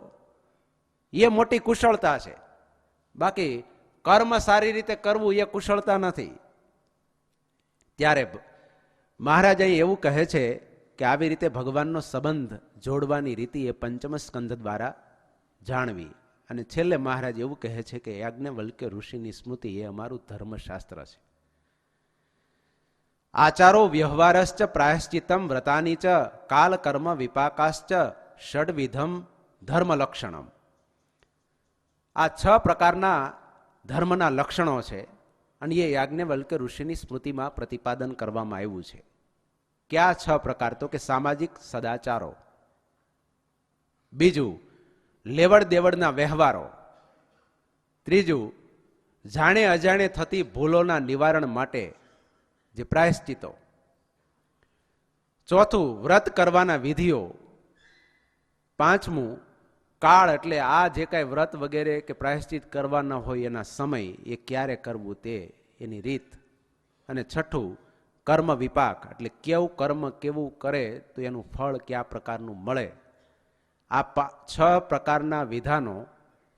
એ મોટી કુશળતા છે. બાકી કર્મ સારી રીતે કરવું એ કુશળતા નથી. ત્યારે મહારાજ એવું કહે છે કે આવી રીતે ભગવાનનો સંબંધ જોડવાની રીતિ એ પંચમ સ્કંધ દ્વારા જાણવી. અને છેલ્લે મહારાજ એવું કહે છે કે યાજ્ઞવલ્ક્ય ઋષિની સ્મૃતિ એ અમારું ધર્મશાસ્ત્ર છે. આચારો વ્યવહારશ્ચ પ્રાયશ્ચિતમ વ્રતાની ચ કાલ કર્મ વિપાકાશ્ચ ષડવિધમ ધર્મ લક્ષણમ. આ 6 પ્રકારના ધર્મના લક્ષણો છે અને એ યાજ્ઞવલ્ક્ય ઋષિની સ્મૃતિમાં પ્રતિપાદન કરવામાં આવ્યું છે. કયા 6 પ્રકાર? તો કે સામાજિક સદાચારો, બીજું લેવડ દેવડના વ્યવહારો, ત્રીજું જાણે અજાણે થતી ભૂલોના નિવારણ માટે જે પ્રાયશ્ચિતો, ચોથું વ્રત કરવાના વિધિઓ, પાંચમું કાળ એટલે આ જે કાંઈ વ્રત વગેરે કે પ્રાયશ્ચિત કરવાના હોય એના સમય એ ક્યારે કરવું તે એની રીત, અને છઠ્ઠું કર્મ વિપાક એટલે કેવું કર્મ કેવું કરે તો એનું ફળ કયા પ્રકારનું મળે. આ 6 પ્રકારના વિધાનો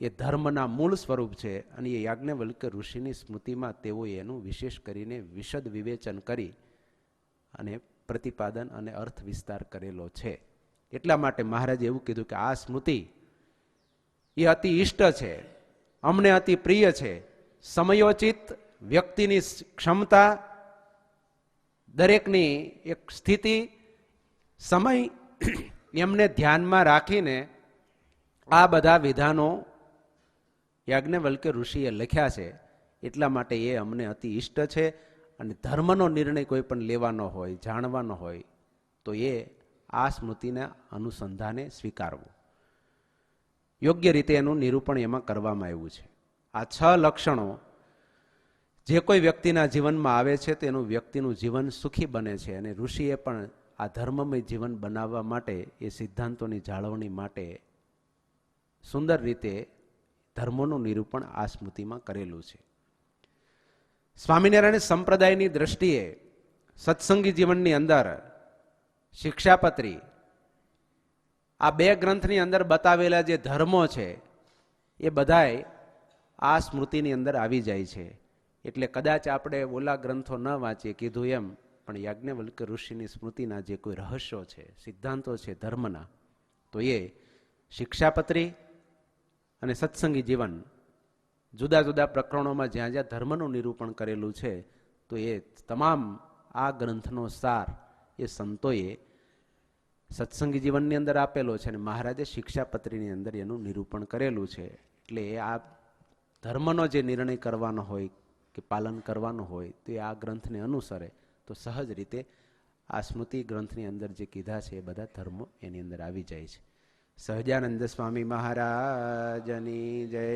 એ ધર્મના મૂળ સ્વરૂપ છે અને એ યાજ્ઞવલ્ક્ય ઋષિની સ્મૃતિમાં તેઓએ એનું વિશેષ કરીને વિશદ વિવેચન કરી અને પ્રતિપાદન અને અર્થ વિસ્તાર કરેલો છે. એટલા માટે મહારાજે એવું કીધું કે આ સ્મૃતિ એ અતિ ઇષ્ટ છે, અમને અતિ પ્રિય છે. સમયોચિત વ્યક્તિની ક્ષમતા, દરેકની એક સ્થિતિ, સમય એમને ધ્યાનમાં રાખીને આ બધા વિધાનો યાજ્ઞવલ્ક્ય ઋષિએ લખ્યા છે. એટલા માટે એ અમને અતિ ઇષ્ટ છે. અને ધર્મનો નિર્ણય કોઈ પણ લેવાનો હોય, જાણવાનો હોય તો એ આ સ્મૃતિના અનુસંધાને સ્વીકારવું. યોગ્ય રીતે એનું નિરૂપણ એમાં કરવામાં આવ્યું છે. આ 6 લક્ષણો જે કોઈ વ્યક્તિના જીવનમાં આવે છે તેનું વ્યક્તિનું જીવન સુખી બને છે. અને ઋષિએ પણ આ ધર્મમય જીવન બનાવવા માટે, એ સિદ્ધાંતોની જાળવણી માટે સુંદર રીતે ધર્મોનું નિરૂપણ આ સ્મૃતિમાં કરેલું છે. સ્વામિનારાયણ સંપ્રદાયની દ્રષ્ટિએ સત્સંગી જીવનની અંદર શિક્ષાપત્રી, આ 2 ગ્રંથની અંદર બતાવેલા જે ધર્મો છે એ બધાય આ સ્મૃતિની અંદર આવી જાય છે. એટલે કદાચ આપણે ઓલા ગ્રંથો ન વાંચીએ, કીધું એમ, પણ યાજ્ઞવલ્ક્ય ઋષિની સ્મૃતિના જે કોઈ રહસ્યો છે, સિદ્ધાંતો છે ધર્મના, તો એ શિક્ષાપત્રી અને સત્સંગી જીવન, જુદા જુદા પ્રકરણોમાં જ્યાં જ્યાં ધર્મનું નિરૂપણ કરેલું છે, તો એ તમામ આ ગ્રંથનો સાર એ સંતોએ સત્સંગી જીવનની અંદર આપેલો છે અને મહારાજે શિક્ષાપત્રીની અંદર એનું નિરૂપણ કરેલું છે. એટલે આ ધર્મનો જે નિર્ણય કરવાનો હોય કે પાલન કરવાનું હોય તો એ આ ગ્રંથને અનુસરે તો સહજ રીતે આ સ્મૃતિ ગ્રંથની અંદર જે કીધા છે એ બધા ધર્મો એની અંદર આવી જાય છે. સહજાનંદ સ્વામી મહારાજની જય.